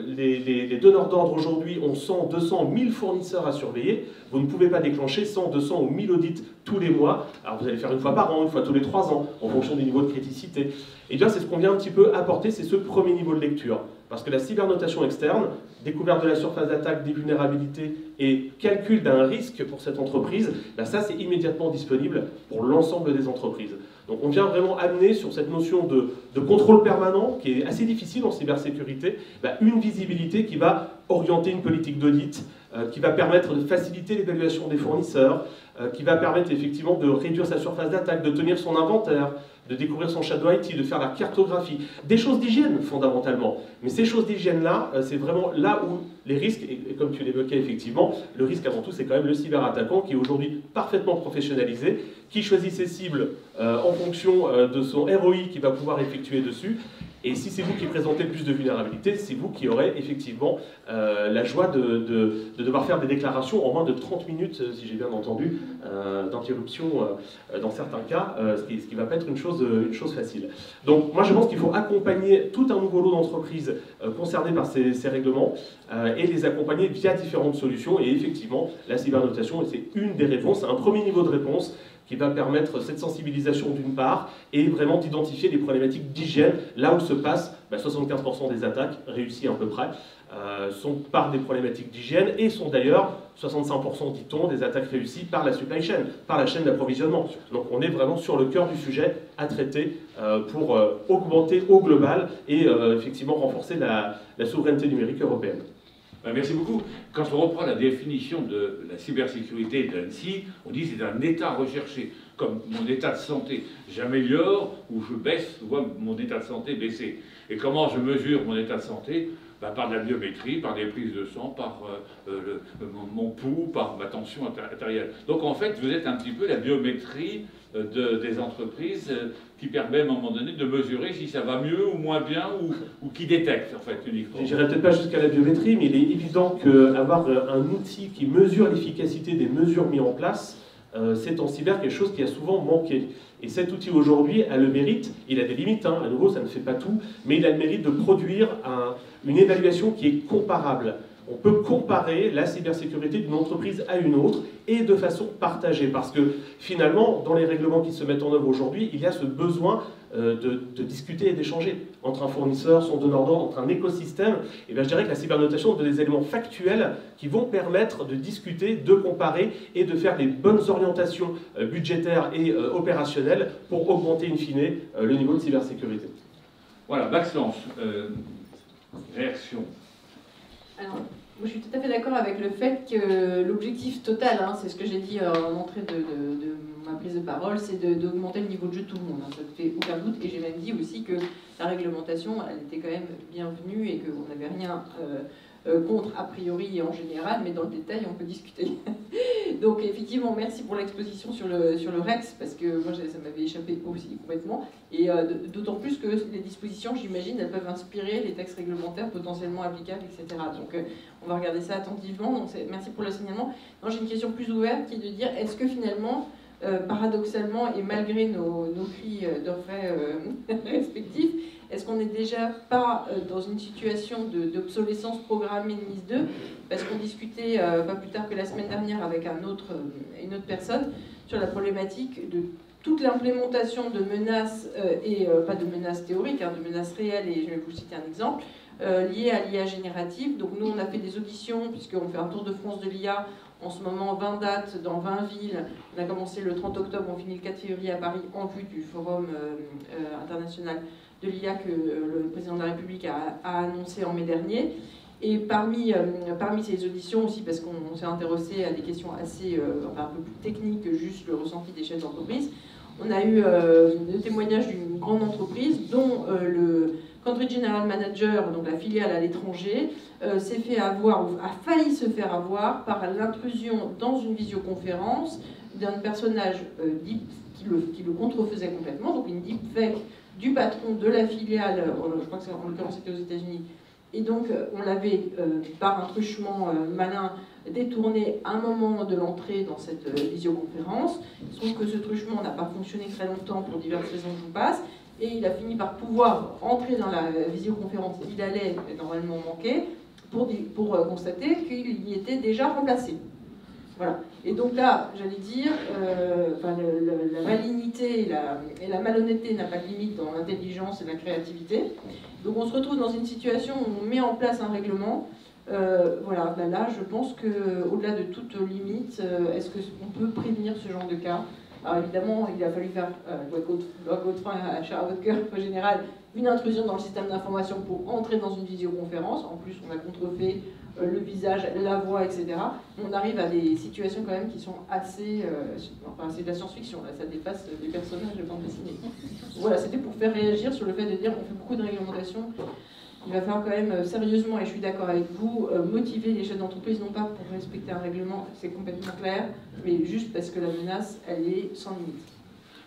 Les donneurs d'ordre aujourd'hui ont 100, 200, 1000 fournisseurs à surveiller. Vous ne pouvez pas déclencher 100, 200 ou 1000 audits tous les mois. Alors vous allez faire une fois par an, une fois tous les 3 ans, en fonction du niveau de criticité. Et bien c'est ce qu'on vient un petit peu apporter, c'est ce premier niveau de lecture. Parce que la cybernotation externe, découverte de la surface d'attaque, des vulnérabilités et calcul d'un risque pour cette entreprise, ben ça c'est immédiatement disponible pour l'ensemble des entreprises. Donc on vient vraiment amener sur cette notion de contrôle permanent, qui est assez difficile en cybersécurité, ben une visibilité qui va orienter une politique d'audit, qui va permettre de faciliter l'évaluation des fournisseurs, qui va permettre effectivement de réduire sa surface d'attaque, de tenir son inventaire, de découvrir son shadow IT, de faire la cartographie. Des choses d'hygiène, fondamentalement. Mais ces choses d'hygiène-là, c'est vraiment là où les risques, et comme tu l'évoquais effectivement, le risque avant tout, c'est quand même le cyberattaquant qui est aujourd'hui parfaitement professionnalisé, qui choisit ses cibles en fonction de son ROI qu'il va pouvoir effectuer dessus. Et si c'est vous qui présentez le plus de vulnérabilité, c'est vous qui aurez effectivement la joie de devoir faire des déclarations en moins de 30 minutes, si j'ai bien entendu, d'interruption dans certains cas, ce qui ne va pas être une chose facile. Donc moi je pense qu'il faut accompagner tout un nouveau lot d'entreprises concernées par ces règlements et les accompagner via différentes solutions. Et effectivement, la cybernotation, c'est une des réponses, c'est un premier niveau de réponse qui va permettre cette sensibilisation d'une part, et vraiment d'identifier les problématiques d'hygiène, là où se passent 75% des attaques, réussies à peu près, sont par des problématiques d'hygiène, et sont d'ailleurs 65%, dit-on, des attaques réussies par la supply chain, par la chaîne d'approvisionnement. Donc on est vraiment sur le cœur du sujet à traiter pour augmenter au global et effectivement renforcer la souveraineté numérique européenne. Merci beaucoup. Quand on reprend la définition de la cybersécurité de l'ANSSI, on dit que c'est un état recherché, comme mon état de santé. J'améliore ou je baisse, je vois mon état de santé baisser. Et comment je mesure mon état de santé? Par de la biométrie, par des prises de sang, par mon pouls, par ma tension artérielle. Donc en fait, vous êtes un petit peu la biométrie des entreprises qui permet à un moment donné de mesurer si ça va mieux ou moins bien ou qui détecte en fait uniquement. Je n'irai peut-être pas jusqu'à la biométrie, mais il est évident qu'avoir un outil qui mesure l'efficacité des mesures mises en place, c'est en cyber quelque chose qui a souvent manqué. Et cet outil aujourd'hui a le mérite, il a des limites, à nouveau ça ne fait pas tout, mais il a le mérite de produire une évaluation qui est comparable. On peut comparer la cybersécurité d'une entreprise à une autre et de façon partagée. Parce que finalement, dans les règlements qui se mettent en œuvre aujourd'hui, il y a ce besoin de discuter et d'échanger entre un fournisseur, son donneur d'ordre, entre un écosystème. Et bien je dirais que la cybernotation donne des éléments factuels qui vont permettre de discuter, de comparer et de faire les bonnes orientations budgétaires et opérationnelles pour augmenter in fine le niveau de cybersécurité. Voilà, Maxence, réaction. Alors, moi, je suis tout à fait d'accord avec le fait que l'objectif total, c'est ce que j'ai dit en entrée de ma prise de parole, c'est d'augmenter le niveau de jeu de tout le monde. Ça ne fait aucun doute. Et j'ai même dit aussi que la réglementation, elle était quand même bienvenue et qu'on n'avait rien contre a priori et en général, mais dans le détail, on peut discuter. Donc effectivement, merci pour l'exposition sur le REX, parce que moi, ça m'avait échappé aussi complètement. Et d'autant plus que les dispositions, j'imagine, elles peuvent inspirer les textes réglementaires potentiellement applicables, etc. Donc on va regarder ça attentivement. Donc merci pour le signalement. Non, j'ai une question plus ouverte qui est de dire, est-ce que finalement, paradoxalement, et malgré nos cris d'orfraie respectifs, est-ce qu'on n'est déjà pas dans une situation d'obsolescence programmée de mise 2? Parce qu'on discutait pas plus tard que la semaine dernière avec une autre personne sur la problématique de toute l'implémentation de menaces, et pas de menaces théoriques, de menaces réelles, et je vais vous citer un exemple, liées à l'IA générative. Donc nous, on a fait des auditions, puisqu'on fait un tour de France de l'IA, en ce moment 20 dates dans 20 villes. On a commencé le 30 octobre, on finit le 4 février à Paris, en vue du forum international de l'IA que le président de la République a annoncé en mai dernier. Et parmi ces auditions aussi, parce qu'on s'est intéressé à des questions assez, un peu plus techniques que juste le ressenti des chefs d'entreprise, on a eu le témoignage d'une grande entreprise dont le Country General Manager, donc la filiale à l'étranger, s'est fait avoir, ou a failli se faire avoir par l'intrusion dans une visioconférence d'un personnage qui le contrefaisait complètement, donc une deepfake du patron de la filiale, je crois que en l'occurrence c'était aux États-Unis, Et donc, on l'avait, par un truchement malin, détourné un moment de l'entrée dans cette visioconférence, sauf que ce truchement n'a pas fonctionné très longtemps pour diverses raisons que je vous passe, et il a fini par pouvoir entrer dans la visioconférence qu'il allait normalement manquer, pour constater qu'il y était déjà remplacé. Voilà. Et donc là, j'allais dire, la malignité et la malhonnêteté n'a pas de limite dans l'intelligence et la créativité. Donc on se retrouve dans une situation où on met en place un règlement. Voilà, ben là, je pense qu'au-delà de toute limite, est-ce qu'on peut prévenir ce genre de cas? Alors évidemment, il a fallu faire, loi Godefroy à votre cœur général, une intrusion dans le système d'information pour entrer dans une visioconférence. En plus, on a contrefait le visage, la voix, etc. On arrive à des situations quand même qui sont assez... enfin, c'est de la science-fiction, là, ça dépasse des personnages de bande dessinée. Voilà, c'était pour faire réagir sur le fait de dire qu'on fait beaucoup de réglementations. Il va falloir quand même sérieusement, et je suis d'accord avec vous, motiver les chefs d'entreprise, non pas pour respecter un règlement, c'est complètement clair, mais juste parce que la menace, elle est sans limite.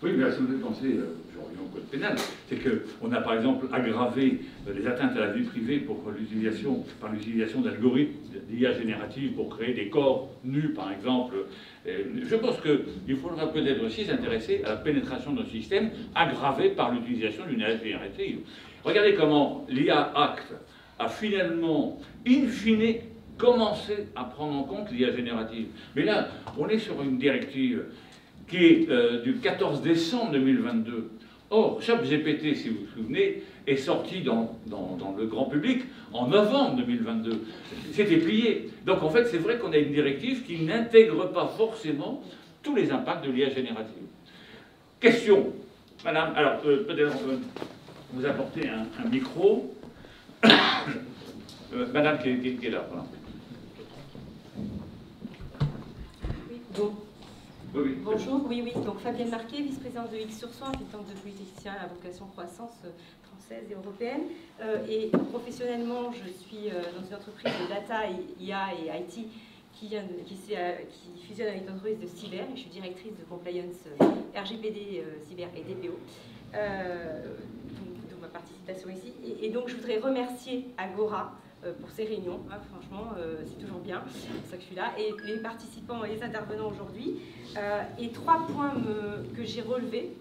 Oui, mais ça me fait penser, je reviens au code pénal, c'est qu'on a par exemple aggravé les atteintes à la vie privée par l'utilisation d'algorithmes d'IA générative pour créer des corps nus, par exemple. Je pense qu'il faudra peut-être aussi s'intéresser à la pénétration d'un système aggravé par l'utilisation d'une IA générative. Regardez comment l'IA Act a finalement, in fine, commencé à prendre en compte l'IA générative. Mais là, on est sur une directive qui est du 14 décembre 2022. Or, ChatGPT, si vous vous souvenez, est sorti dans le grand public en novembre 2022. C'était plié. Donc en fait, c'est vrai qu'on a une directive qui n'intègre pas forcément tous les impacts de l'IA générative. Question, madame, alors peut-être vous apportez un micro. Madame qui est là, voilà. Oui, bon. Oui. Bonjour, oui, donc Fabienne Marquet, vice-présidente de X sur Soi, un temps de politiciens à vocation croissance française et européenne. Et professionnellement, je suis dans une entreprise de data, IA et IT qui fusionne avec une entreprise de cyber. Et je suis directrice de compliance RGPD, cyber et DPO. Donc ma participation ici. Et donc je voudrais remercier Agora pour ces réunions, hein, franchement, c'est toujours bien, c'est pour ça que je suis là, et les participants et les intervenants aujourd'hui. Et 3 points que j'ai relevés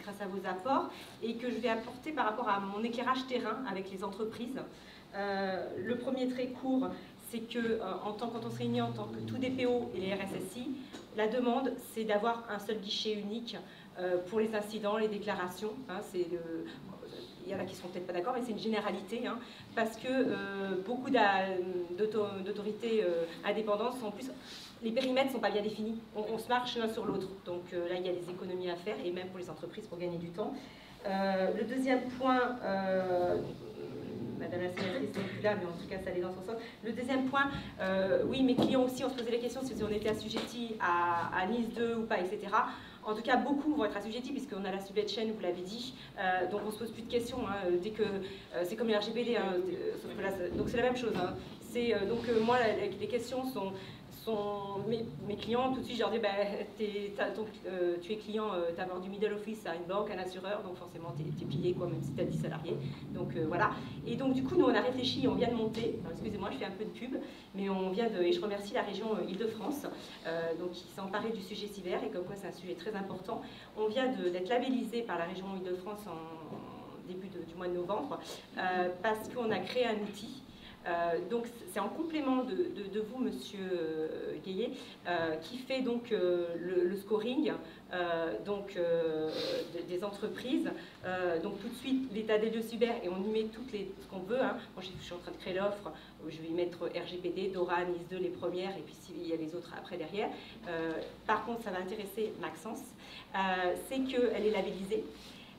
grâce à vos apports et que je vais apporter par rapport à mon éclairage terrain avec les entreprises. Le premier très court, c'est que quand on se réunit en tant que tout DPO et les RSSI, la demande, c'est d'avoir un seul guichet unique pour les incidents, les déclarations. Hein, il y en a qui ne seront peut-être pas d'accord, mais c'est une généralité, hein, parce que beaucoup d'autorités indépendantes sont en plus... Les périmètres ne sont pas bien définis, on se marche l'un sur l'autre. Donc là, il y a des économies à faire, et même pour les entreprises, pour gagner du temps. Le deuxième point... Madame la sénatrice n'est plus là, mais en tout cas, ça allait dans son sens. Le deuxième point, oui, mes clients aussi, on se posait la question si on était assujettis à NIS 2 ou pas, etc. En tout cas, beaucoup vont être assujettis, puisqu'on a la supply chain, vous l'avez dit. Donc, on ne se pose plus de questions. Hein, dès que c'est comme les RGPD, hein, sauf que là, donc c'est la même chose. Hein. Donc, moi, les questions sont mes clients, tout de suite, je leur dis, tu es client, tu as vendu middle office à une banque, à un assureur, donc forcément, tu es pillé, quoi, même si tu as 10 salariés. Donc, voilà. Et donc, du coup, nous, on a réfléchi, on vient de monter. Excusez-moi, je fais un peu de pub, mais et je remercie la région Île-de-France, donc, qui s'est emparée du sujet cyber, et comme quoi, c'est un sujet très important. On vient d'être labellisé par la région Île-de-France en début du mois de novembre, parce qu'on a créé un outil. Donc c'est en complément de vous, Monsieur Guillet, qui fait donc le scoring des entreprises. Donc tout de suite l'état des lieux cyber, et on y met ce qu'on veut. Hein. Moi je suis en train de créer l'offre, je vais y mettre RGPD, DORA, NIS 2 les premières, et puis s'il y a les autres après derrière. Par contre, ça va intéresser Maxence, c'est qu'elle est labellisée.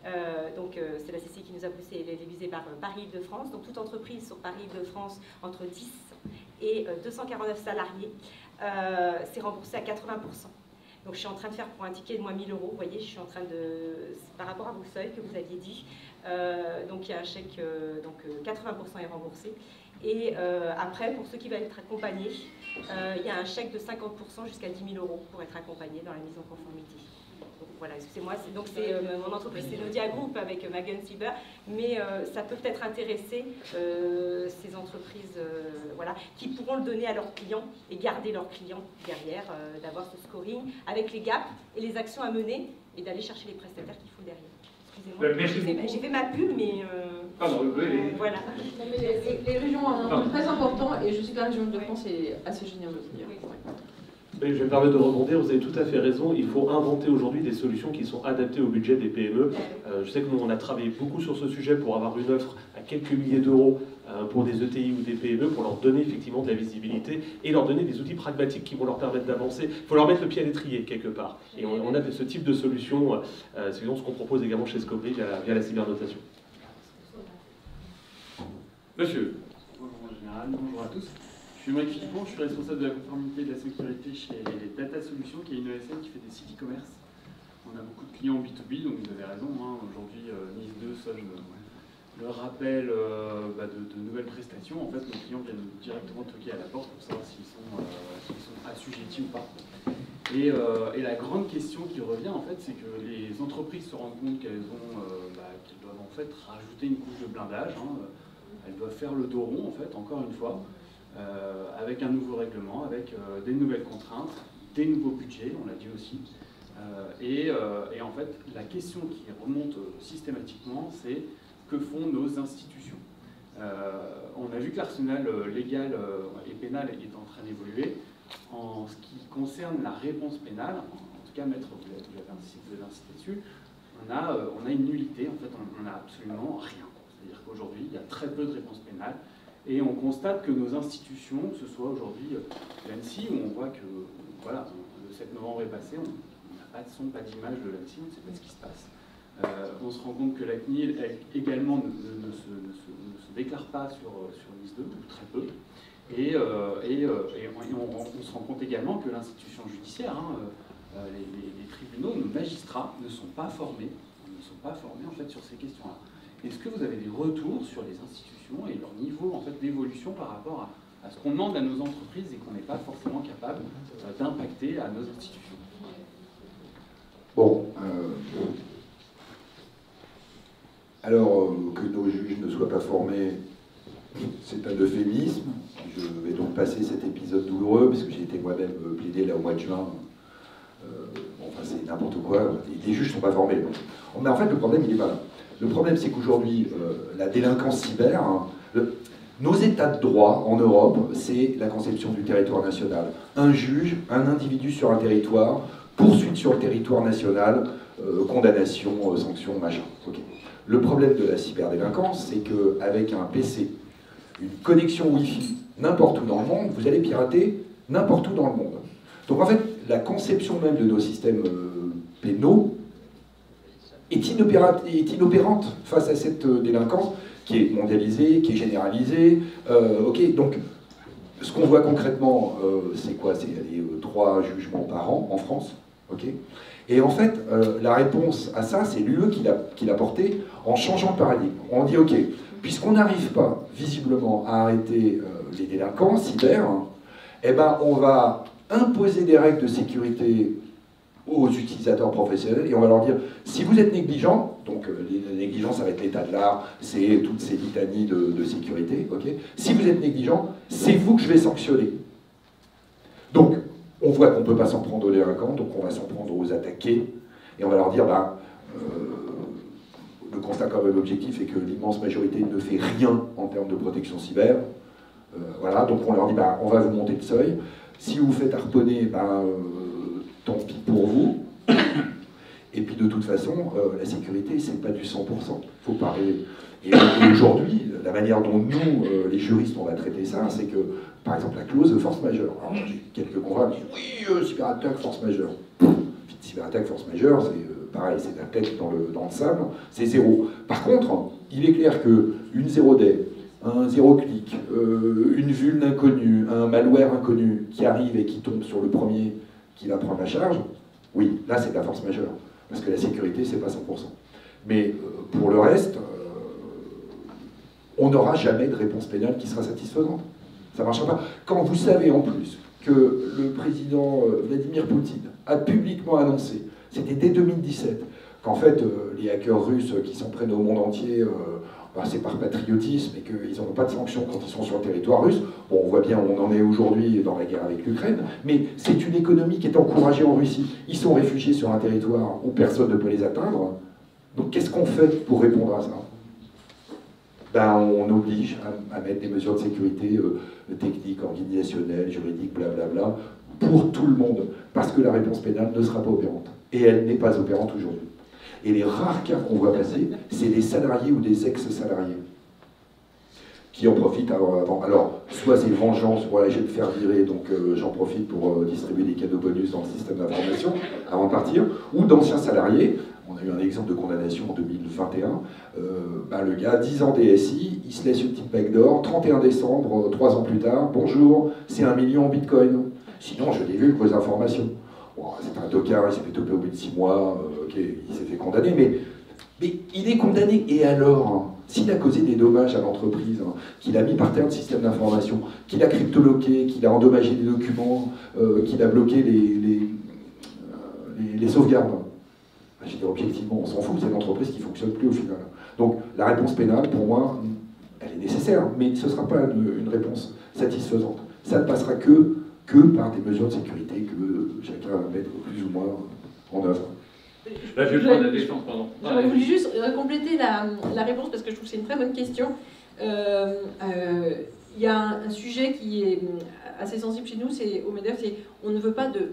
C'est la CCI qui nous a poussé, elle est labellisée par Paris-Île-de-France. Donc toute entreprise sur Paris-Île-de-France entre 10 et 249 salariés, c'est remboursé à 80%. Donc je suis en train de faire pour un ticket de moins 1000 €, vous voyez, je suis en train par rapport à vos seuils que vous aviez dit, donc il y a un chèque, 80% est remboursé. Et après, pour ceux qui veulent être accompagnés, il y a un chèque de 50% jusqu'à 10 000 € pour être accompagné dans la mise en conformité. Donc, voilà, excusez-moi, donc c'est mon entreprise, c'est Nodia Group avec Magen Cyber, mais ça peut peut-être intéresser ces entreprises voilà, qui pourront le donner à leurs clients et garder leurs clients derrière, d'avoir ce scoring avec les gaps et les actions à mener et d'aller chercher les prestataires qu'il faut derrière. Excusez-moi, j'ai fait ma pub, mais voilà. Non, mais les régions ont un rôle très important et je sais que la région de France est assez généreuse. Oui. Je vais me permettre de rebondir, vous avez tout à fait raison, il faut inventer aujourd'hui des solutions qui sont adaptées au budget des PME. Je sais que nous on a travaillé beaucoup sur ce sujet pour avoir une offre à quelques milliers d'euros pour des ETI ou des PME, pour leur donner effectivement de la visibilité et leur donner des outils pragmatiques qui vont leur permettre d'avancer. Il faut leur mettre le pied à l'étrier quelque part. Et on a ce type de solution, c'est ce qu'on propose également chez Scopri via la cybernotation. Monsieur. Bonjour en général, bonjour à tous. Je suis Mike Philippon, je suis responsable de la conformité et de la sécurité chez Data Solutions, qui est une ESN qui fait des sites e-commerce. On a beaucoup de clients B2B, donc vous avez raison, hein, aujourd'hui Nice 2 sonne le rappel de nouvelles prestations. En fait, nos clients viennent directement toquer à la porte pour savoir s'ils sont assujettis ou pas. Et la grande question qui revient, en fait, c'est que les entreprises se rendent compte qu'elles doivent en fait rajouter une couche de blindage. Hein. Elles doivent faire le dos rond, en fait, encore une fois. Avec un nouveau règlement, avec des nouvelles contraintes, des nouveaux budgets, on l'a dit aussi. Et en fait, la question qui remonte systématiquement, c'est que font nos institutions? On a vu que l'arsenal légal et pénal est en train d'évoluer. En ce qui concerne la réponse pénale, en tout cas, Maître, vous l'avez incité dessus, on a une nullité, en fait, on n'a absolument rien. C'est-à-dire qu'aujourd'hui, il y a très peu de réponses pénales. Et on constate que nos institutions, que ce soit aujourd'hui l'ANSSI, où on voit que voilà, le 7 novembre est passé, on n'a pas de son, pas d'image de l'ANSSI, on ne sait pas ce qui se passe. On se rend compte que la CNIL également ne se déclare pas sur Nice 2, ou très peu. Et on se rend compte également que l'institution judiciaire, les tribunaux, nos magistrats ne sont pas formés en fait sur ces questions-là. Est-ce que vous avez des retours sur les institutions et leur niveau en fait, d'évolution par rapport à ce qu'on demande à nos entreprises et qu'on n'est pas forcément capable d'impacter à nos institutions? Bon, alors que nos juges ne soient pas formés, c'est un euphémisme. Je vais donc passer cet épisode douloureux, puisque j'ai été moi-même plaidé là au mois de juin. Enfin, c'est n'importe quoi. Les juges ne sont pas formés. Donc. Mais en fait, le problème, il n'est pas là. Le problème, c'est qu'aujourd'hui, la délinquance cyber, nos états de droit en Europe, c'est la conception du territoire national. Un juge, un individu sur un territoire, poursuite sur le territoire national, condamnation, sanction, machin. Okay. Le problème de la cyberdélinquance, c'est qu'avec un PC, une connexion Wi-Fi, n'importe où dans le monde, vous allez pirater n'importe où dans le monde. Donc en fait, la conception même de nos systèmes pénaux est inopérante face à cette délinquance qui est mondialisée, qui est généralisée. Ok, donc ce qu'on voit concrètement, c'est quoi? C'est 3 jugements par an en France. Okay, et en fait, la réponse à ça, c'est l'UE qui l'a porté en changeant le paradigme. On dit, ok, puisqu'on n'arrive pas visiblement à arrêter les délinquants cyber, eh ben, on va imposer des règles de sécurité aux utilisateurs professionnels et on va leur dire, si vous êtes négligent, donc les négligents ça va être l'état de l'art, c'est toutes ces litanies de sécurité, okay, si vous êtes négligent, c'est vous que je vais sanctionner. Donc, on voit qu'on ne peut pas s'en prendre aux délinquants, donc on va s'en prendre aux attaqués, et on va leur dire, le constat quand même objectif est que l'immense majorité ne fait rien en termes de protection cyber. Voilà, donc on leur dit, on va vous monter le seuil. Si vous vous faites harponner, tant pis pour vous. Et puis de toute façon, la sécurité, c'est pas du 100%. Faut pas rêver. Et aujourd'hui, la manière dont nous, les juristes, on va traiter ça, c'est que, par exemple, la clause de force majeure. Alors, j'ai quelques confrères qui disent, oui, cyberattaque, force majeure. Cyberattaque, force majeure, c'est pareil, c'est la tête dans le sable, c'est 0. Par contre, il est clair qu'une 0-day, un 0-clic, une vulne inconnue, un malware inconnu qui arrive et qui tombe sur le premier qui va prendre la charge, oui, là c'est de la force majeure. Parce que la sécurité, c'est pas 100%. Mais pour le reste, on n'aura jamais de réponse pénale qui sera satisfaisante. Ça ne marchera pas. Quand vous savez en plus que le président Vladimir Poutine a publiquement annoncé C'était dès 2017, qu'en fait, les hackers russes qui s'en prennent au monde entier, c'est par patriotisme et qu'ils n'ont pas de sanctions quand ils sont sur le territoire russe. Bon, on voit bien où on en est aujourd'hui dans la guerre avec l'Ukraine, mais c'est une économie qui est encouragée en Russie. Ils sont réfugiés sur un territoire où personne ne peut les atteindre. Donc qu'est-ce qu'on fait pour répondre à ça? On oblige à mettre des mesures de sécurité techniques, organisationnelles, juridiques, blablabla, pour tout le monde, parce que la réponse pénale ne sera pas opérante. Et elle n'est pas opérante aujourd'hui. Et les rares cas qu'on voit passer, c'est des salariés ou des ex-salariés qui en profitent avant. Alors, soit c'est vengeance, voilà, je vais me faire virer, donc j'en profite pour distribuer des cadeaux bonus dans le système d'information avant de partir, ou d'anciens salariés. On a eu un exemple de condamnation en 2021. Le gars, 10 ans DSI, il se laisse une petite backdoor, 31 décembre, 3 ans plus tard, bonjour, c'est 1 million en bitcoin. Sinon, je divulgue vos informations. Bon, c'est un tocard, il s'est fait toper au bout de 6 mois, il s'est fait condamner, mais il est condamné, et alors s'il a causé des dommages à l'entreprise, qu'il a mis par terre le système d'information, qu'il a cryptoloqué, qu'il a endommagé les documents, qu'il a bloqué les sauvegardes, je dis objectivement, on s'en fout, c'est une entreprise qui ne fonctionne plus au final. Donc la réponse pénale, pour moi, elle est nécessaire, mais ce ne sera pas une réponse satisfaisante. Ça ne passera que par des mesures de sécurité que chacun va mettre plus ou moins en œuvre. Là, je vais prendre la défense, pardon. Je voulais juste compléter la réponse parce que je trouve que c'est une très bonne question. Il y a un sujet qui est assez sensible chez nous, c'est au MEDEF, c'est on ne veut pas de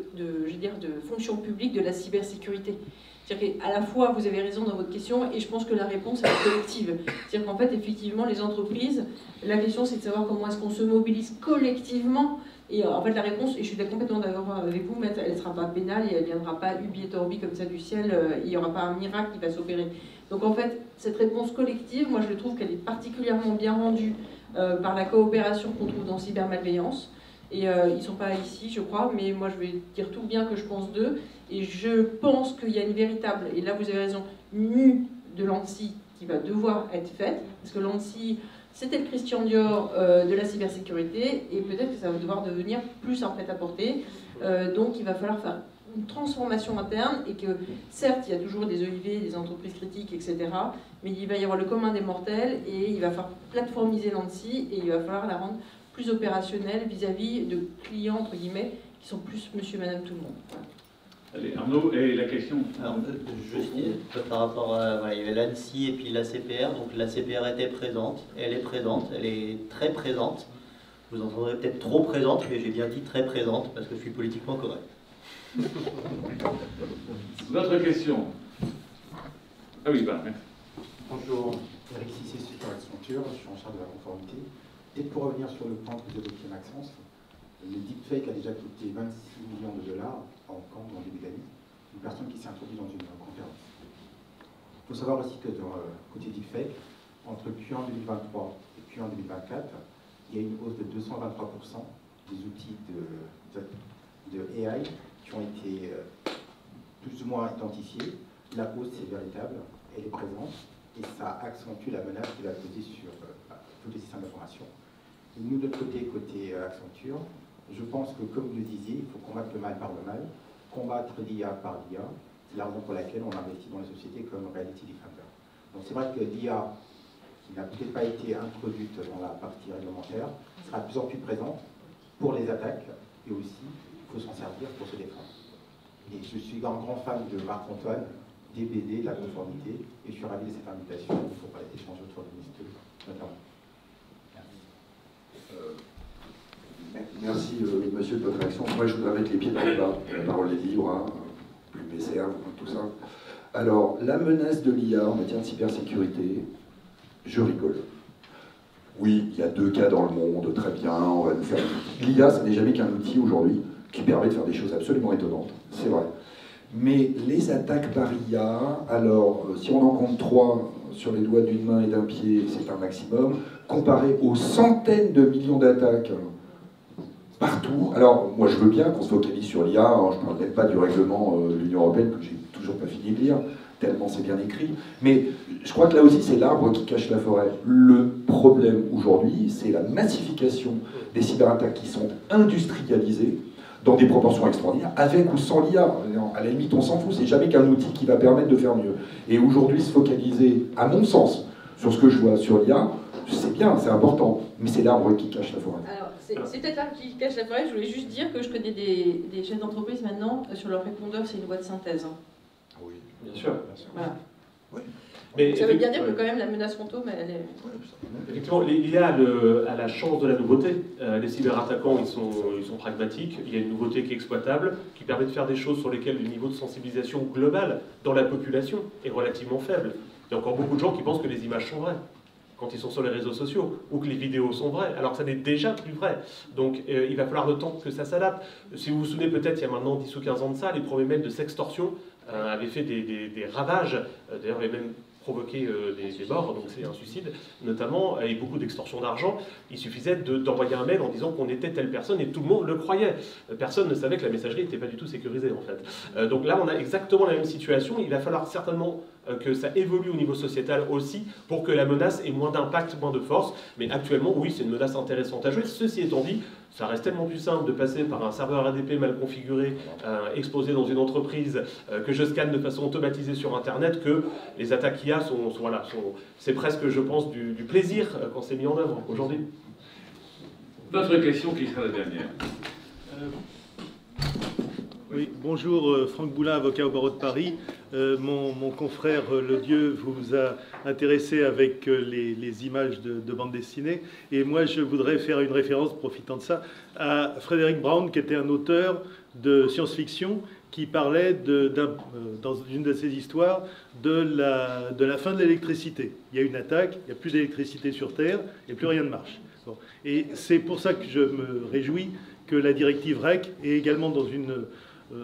fonction publique de la cybersécurité. C'est-à-dire qu'à la fois, vous avez raison dans votre question, et je pense que la réponse est collective. C'est-à-dire qu'en fait, effectivement, les entreprises, la question c'est de savoir comment est-ce qu'on se mobilise collectivement. Et en fait, la réponse, et je suis complètement d'accord avec vous, mais elle ne sera pas pénale et elle ne viendra pas ubi et orbi comme ça du ciel, il n'y aura pas un miracle qui va s'opérer. Donc en fait, cette réponse collective, moi je trouve qu'elle est particulièrement bien rendue par la coopération qu'on trouve dans cybermalveillance. Et ils ne sont pas ici, je crois, mais moi je vais dire tout bien que je pense d'eux. Et je pense qu'il y a une véritable, et là vous avez raison, mue de l'ANSSI qui va devoir être faite, parce que l'ANSSI, c'était le Christian Dior de la cybersécurité, et peut-être que ça va devoir devenir plus un prêt-à-porter. Donc il va falloir faire une transformation interne, et que certes, il y a toujours des EIV, des entreprises critiques, etc., mais il va y avoir le commun des mortels, et il va falloir plateformiser l'ANSSI, et il va falloir la rendre plus opérationnelle vis-à-vis de clients, entre guillemets, qui sont plus monsieur, madame, tout le monde. Voilà. Allez, Arnaud, et la question. Alors, juste par rapport à il y avait l'ANSSI et puis l'ACPR. Donc l'ACPR était présente, elle est très présente. Vous entendrez peut-être trop présente, mais j'ai bien dit très présente parce que je suis politiquement correct. D'autres questions? Ah oui, merci. Bonjour, Alexis C. Super Accenture, je suis en charge de la conformité. Et pour revenir sur le point que vous évoquiez, Maxence, le deepfake a déjà coûté 26 millions de dollars à Hong Kong dans le début d'année, une personne qui s'est introduite dans une conférence. Il faut savoir aussi que côté deepfake, entre Q1 2023 et Q1 2024, il y a une hausse de 223% des outils de AI qui ont été plus ou moins identifiés. La hausse est véritable, elle est présente, et ça accentue la menace qui va peser sur tous les systèmes d'information. Et nous, de l'autre côté, Accenture, je pense que, comme vous le disiez, il faut combattre le mal par le mal, combattre l'IA par l'IA. C'est la raison pour laquelle on investit dans les sociétés comme Reality Defender. Donc c'est vrai que l'IA, qui n'a peut-être pas été introduite dans la partie réglementaire, sera de plus en plus présente pour les attaques, et aussi, il faut s'en servir pour se défendre. Et je suis un grand fan de Marc-Antoine, des BD, de la conformité, et je suis ravi de cette invitation pour échanger autour de NIS2, notamment. Merci, monsieur, de votre réaction. Moi, je voudrais mettre les pieds dans le plat. La parole est libre, plus mes serves, tout ça. Alors, la menace de l'IA en matière de cybersécurité, je rigole. Oui, il y a 2 cas dans le monde, très bien, on va nous faire... L'IA, ça n'est jamais qu'un outil aujourd'hui qui permet de faire des choses absolument étonnantes, c'est vrai. Mais les attaques par IA, alors, si on en compte 3 sur les doigts d'une main et d'un pied, c'est un maximum, comparé aux centaines de millions d'attaques partout. Alors, moi, je veux bien qu'on se focalise sur l'IA, je ne parle même pas du règlement de l'Union européenne, que j'ai toujours pas fini de lire, tellement c'est bien écrit. Mais je crois que là aussi, c'est l'arbre qui cache la forêt. Le problème aujourd'hui, c'est la massification des cyberattaques qui sont industrialisées, dans des proportions extraordinaires, avec ou sans l'IA. À la limite, on s'en fout, c'est jamais qu'un outil qui va permettre de faire mieux. Et aujourd'hui, se focaliser, à mon sens, sur ce que je vois sur l'IA, c'est bien, c'est important, mais c'est l'arbre qui cache la forêt. Alors, c'est peut-être l'arbre qui cache la forêt. Je voulais juste dire que je connais des chefs d'entreprise maintenant, sur leur répondeur, c'est une voix de synthèse. Oui, Bien sûr. Voilà. Oui. Mais Ça veut bien dire que quand même la menace fantôme, elle est... effectivement, l'IA a la chance de la nouveauté. Les cyberattaquants, ils sont pragmatiques. Il y a une nouveauté qui est exploitable, qui permet de faire des choses sur lesquelles le niveau de sensibilisation globale dans la population est relativement faible. Il y a encore beaucoup de gens qui pensent que les images sont vraies quand ils sont sur les réseaux sociaux, ou que les vidéos sont vraies, alors que ça n'est déjà plus vrai. Donc il va falloir le temps que ça s'adapte. Si vous vous souvenez peut-être, il y a maintenant 10 ou 15 ans de ça, les premiers mails de sextorsion avaient fait des ravages, d'ailleurs avaient même provoqué des morts, donc c'est un suicide, notamment avec beaucoup d'extorsion d'argent. Il suffisait d'envoyer un mail en disant qu'on était telle personne et tout le monde le croyait. Personne ne savait que la messagerie n'était pas du tout sécurisée en fait. Donc là on a exactement la même situation, il va falloir certainement que ça évolue au niveau sociétal aussi pour que la menace ait moins d'impact, moins de force. Mais actuellement, oui, c'est une menace intéressante à jouer. Ceci étant dit, ça reste tellement plus simple de passer par un serveur ADP mal configuré, exposé dans une entreprise, que je scanne de façon automatisée sur Internet, que les attaques IA c'est presque, je pense, du plaisir quand c'est mis en œuvre aujourd'hui. D'autres questions qui sera la dernière. Oui, bonjour, Franck Boulin, avocat au barreau de Paris. Mon confrère Le Dieu vous a intéressé avec les images de bande dessinée. Et moi, je voudrais faire une référence, profitant de ça, à Frédéric Brown, qui était un auteur de science-fiction, qui parlait, dans une de ses histoires, de la fin de l'électricité. Il y a une attaque, il n'y a plus d'électricité sur Terre, et plus rien ne marche. Bon. Et c'est pour ça que je me réjouis que la directive REC est également dans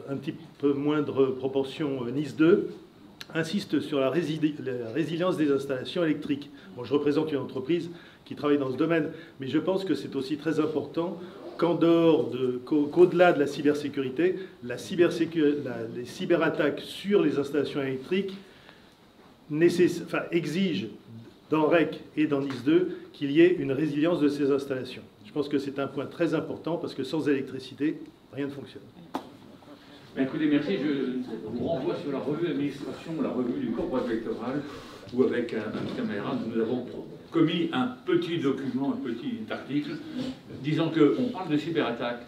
un petit peu moindre proportion NIS 2, insiste sur la résilience des installations électriques. Bon, je représente une entreprise qui travaille dans ce domaine, mais je pense que c'est aussi très important qu'au-delà de la cybersécurité, les cyberattaques sur les installations électriques exigent dans REC et dans NIS 2 qu'il y ait une résilience de ces installations. Je pense que c'est un point très important parce que sans électricité, rien ne fonctionne. Écoutez, merci. Je vous renvoie sur la revue d'administration, la revue du corps préfectoral, où avec un camarade, nous avons commis un petit document, un petit article, disant qu'on parle de cyberattaque,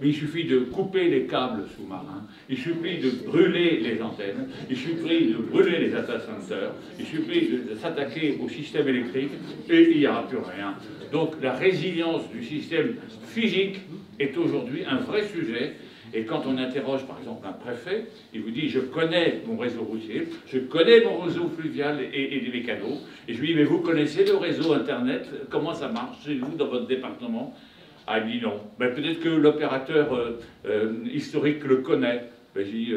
mais il suffit de couper les câbles sous-marins, il suffit de brûler les antennes, il suffit de brûler les data centers, il suffit de s'attaquer au système électrique et il n'y aura plus rien. Donc la résilience du système physique est aujourd'hui un vrai sujet. Et quand on interroge par exemple un préfet, il vous dit « je connais mon réseau routier, je connais mon réseau fluvial et des mécanos ». Et je lui dis « mais vous connaissez le réseau Internet, comment ça marche chez vous dans votre département ?» Ah, il me dit non. Ben, peut-être que l'opérateur historique le connaît. Ben, je dis,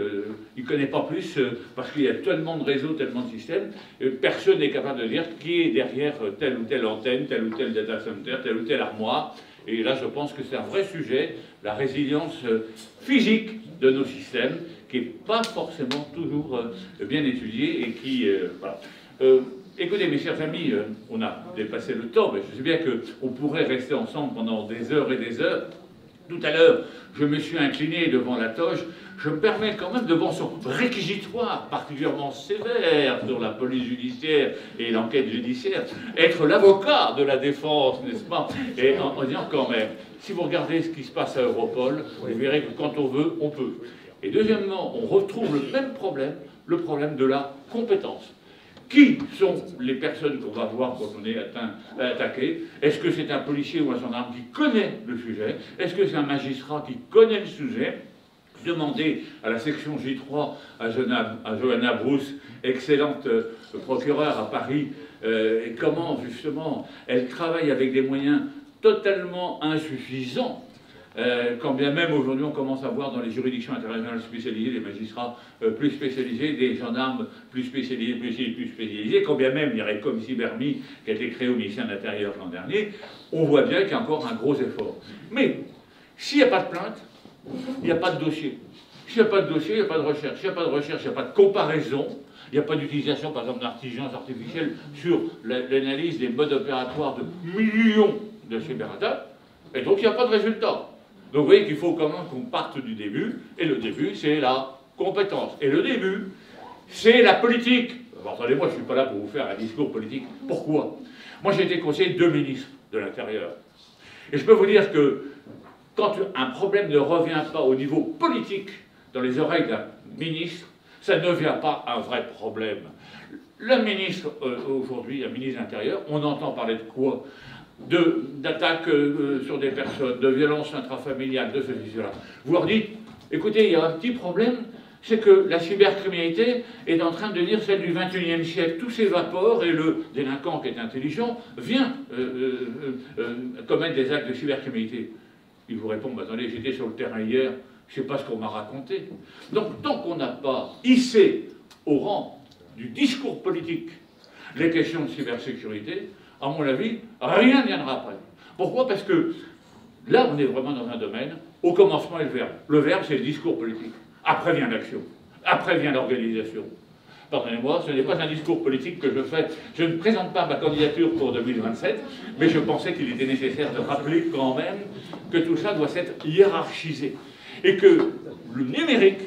il ne connaît pas plus parce qu'il y a tellement de réseaux, tellement de systèmes. Personne n'est capable de dire qui est derrière telle ou telle antenne, tel ou tel data center, telle ou telle armoire. Et là, je pense que c'est un vrai sujet, la résilience physique de nos systèmes, qui n'est pas forcément toujours bien étudiée et qui... voilà. Écoutez, mes chers amis, on a dépassé le temps, mais je sais bien qu'on pourrait rester ensemble pendant des heures et des heures. Tout à l'heure, je me suis incliné devant la toge. Je me permets quand même, devant son réquisitoire particulièrement sévère sur la police judiciaire et l'enquête judiciaire, être l'avocat de la défense, n'est-ce pas? Et en disant quand même, si vous regardez ce qui se passe à Europol, vous verrez que quand on veut, on peut. Et deuxièmement, on retrouve le même problème, le problème de la compétence. Qui sont les personnes qu'on va voir quand on est attaqué? Est-ce que c'est un policier ou un gendarme qui connaît le sujet? Est-ce que c'est un magistrat qui connaît le sujet? Demandez à la section J3, à Johanna Bruce, excellente procureure à Paris, et comment justement elle travaille avec des moyens totalement insuffisants. Quand bien même aujourd'hui on commence à voir dans les juridictions internationales spécialisées des magistrats plus spécialisés, des gendarmes plus spécialisés, plus spécialisés, quand bien même il y aurait comme Cybermi qui a été créé au ministère de l'Intérieur l'an dernier, on voit bien qu'il y a encore un gros effort. Mais s'il n'y a pas de plainte, il n'y a pas de dossier. S'il n'y a pas de dossier, il n'y a pas de recherche. S'il n'y a pas de recherche, il n'y a pas de comparaison. Il n'y a pas d'utilisation, par exemple, d'intelligence artificielle sur l'analyse des modes opératoires de millions de cyberattaques. Et donc, il n'y a pas de résultat. Donc vous voyez qu'il faut quand même qu'on parte du début, et le début, c'est la compétence. Et le début, c'est la politique. Alors, attendez-moi, je ne suis pas là pour vous faire un discours politique. Pourquoi? Moi, j'ai été conseiller de 2 ministres de l'Intérieur. Et je peux vous dire que quand un problème ne revient pas au niveau politique dans les oreilles d'un ministre, ça ne devient pas un vrai problème. Le ministre, aujourd'hui, un ministre de l'Intérieur, on entend parler de quoi? D'attaques sur des personnes, de violences intrafamiliales, de ceci, cela. Vous leur dites, écoutez, il y a un petit problème, c'est que la cybercriminalité est en train de devenir celle du XXIe siècle. Tout s'évapore et le délinquant qui est intelligent vient commettre des actes de cybercriminalité. Il vous répond, bah, attendez, j'étais sur le terrain hier, je ne sais pas ce qu'on m'a raconté. Donc tant qu'on n'a pas hissé au rang du discours politique les questions de cybersécurité, à mon avis, rien ne viendra après. Pourquoi? Parce que là, on est vraiment dans un domaine, au commencement est le verbe. Le verbe, c'est le discours politique. Après vient l'action. Après vient l'organisation. Pardonnez-moi, ce n'est pas un discours politique que je fais. Je ne présente pas ma candidature pour 2027, mais je pensais qu'il était nécessaire de rappeler quand même que tout ça doit s'être hiérarchisé. Et que le numérique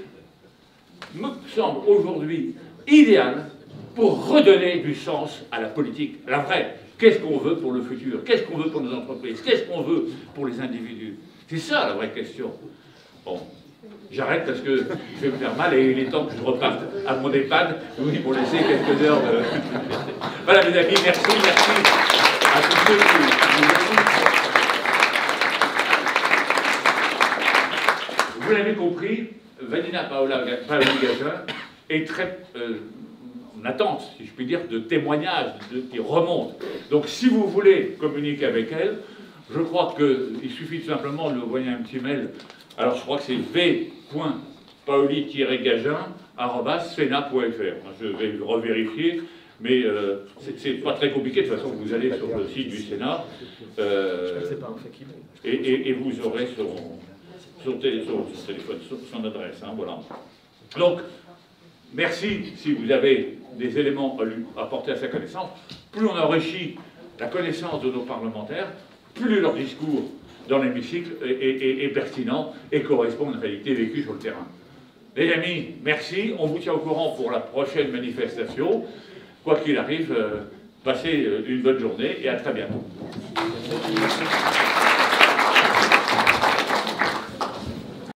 me semble aujourd'hui idéal pour redonner du sens à la politique, la vraie. Qu'est-ce qu'on veut pour le futur? Qu'est-ce qu'on veut pour nos entreprises? Qu'est-ce qu'on veut pour les individus? C'est ça la vraie question. Bon, j'arrête parce que je vais me faire mal et il est temps que je reparte à mon EHPAD, oui, pour laisser quelques heures de... Voilà mes amis, merci à tous ceux qui nous écoutent. Vous l'avez compris, Vanina Paoli-Gagin est très en attente, si je puis dire, de témoignages qui remontent. Donc si vous voulez communiquer avec elle, je crois qu'il suffit tout simplement de lui envoyer un petit mail. Alors je crois que c'est v.paoli-gagin@sena.fr. Je vais revérifier, mais c'est pas très compliqué. De toute façon, vous allez sur le site du Sénat et vous aurez son téléphone, son adresse. Hein, voilà. Donc, merci si vous avez des éléments à porter à sa connaissance. Plus on enrichit la connaissance de nos parlementaires, plus leur discours dans l'hémicycle est pertinent et correspond à une réalité vécue sur le terrain. Les amis, merci. On vous tient au courant pour la prochaine manifestation. Quoi qu'il arrive, passez une bonne journée et à très bientôt.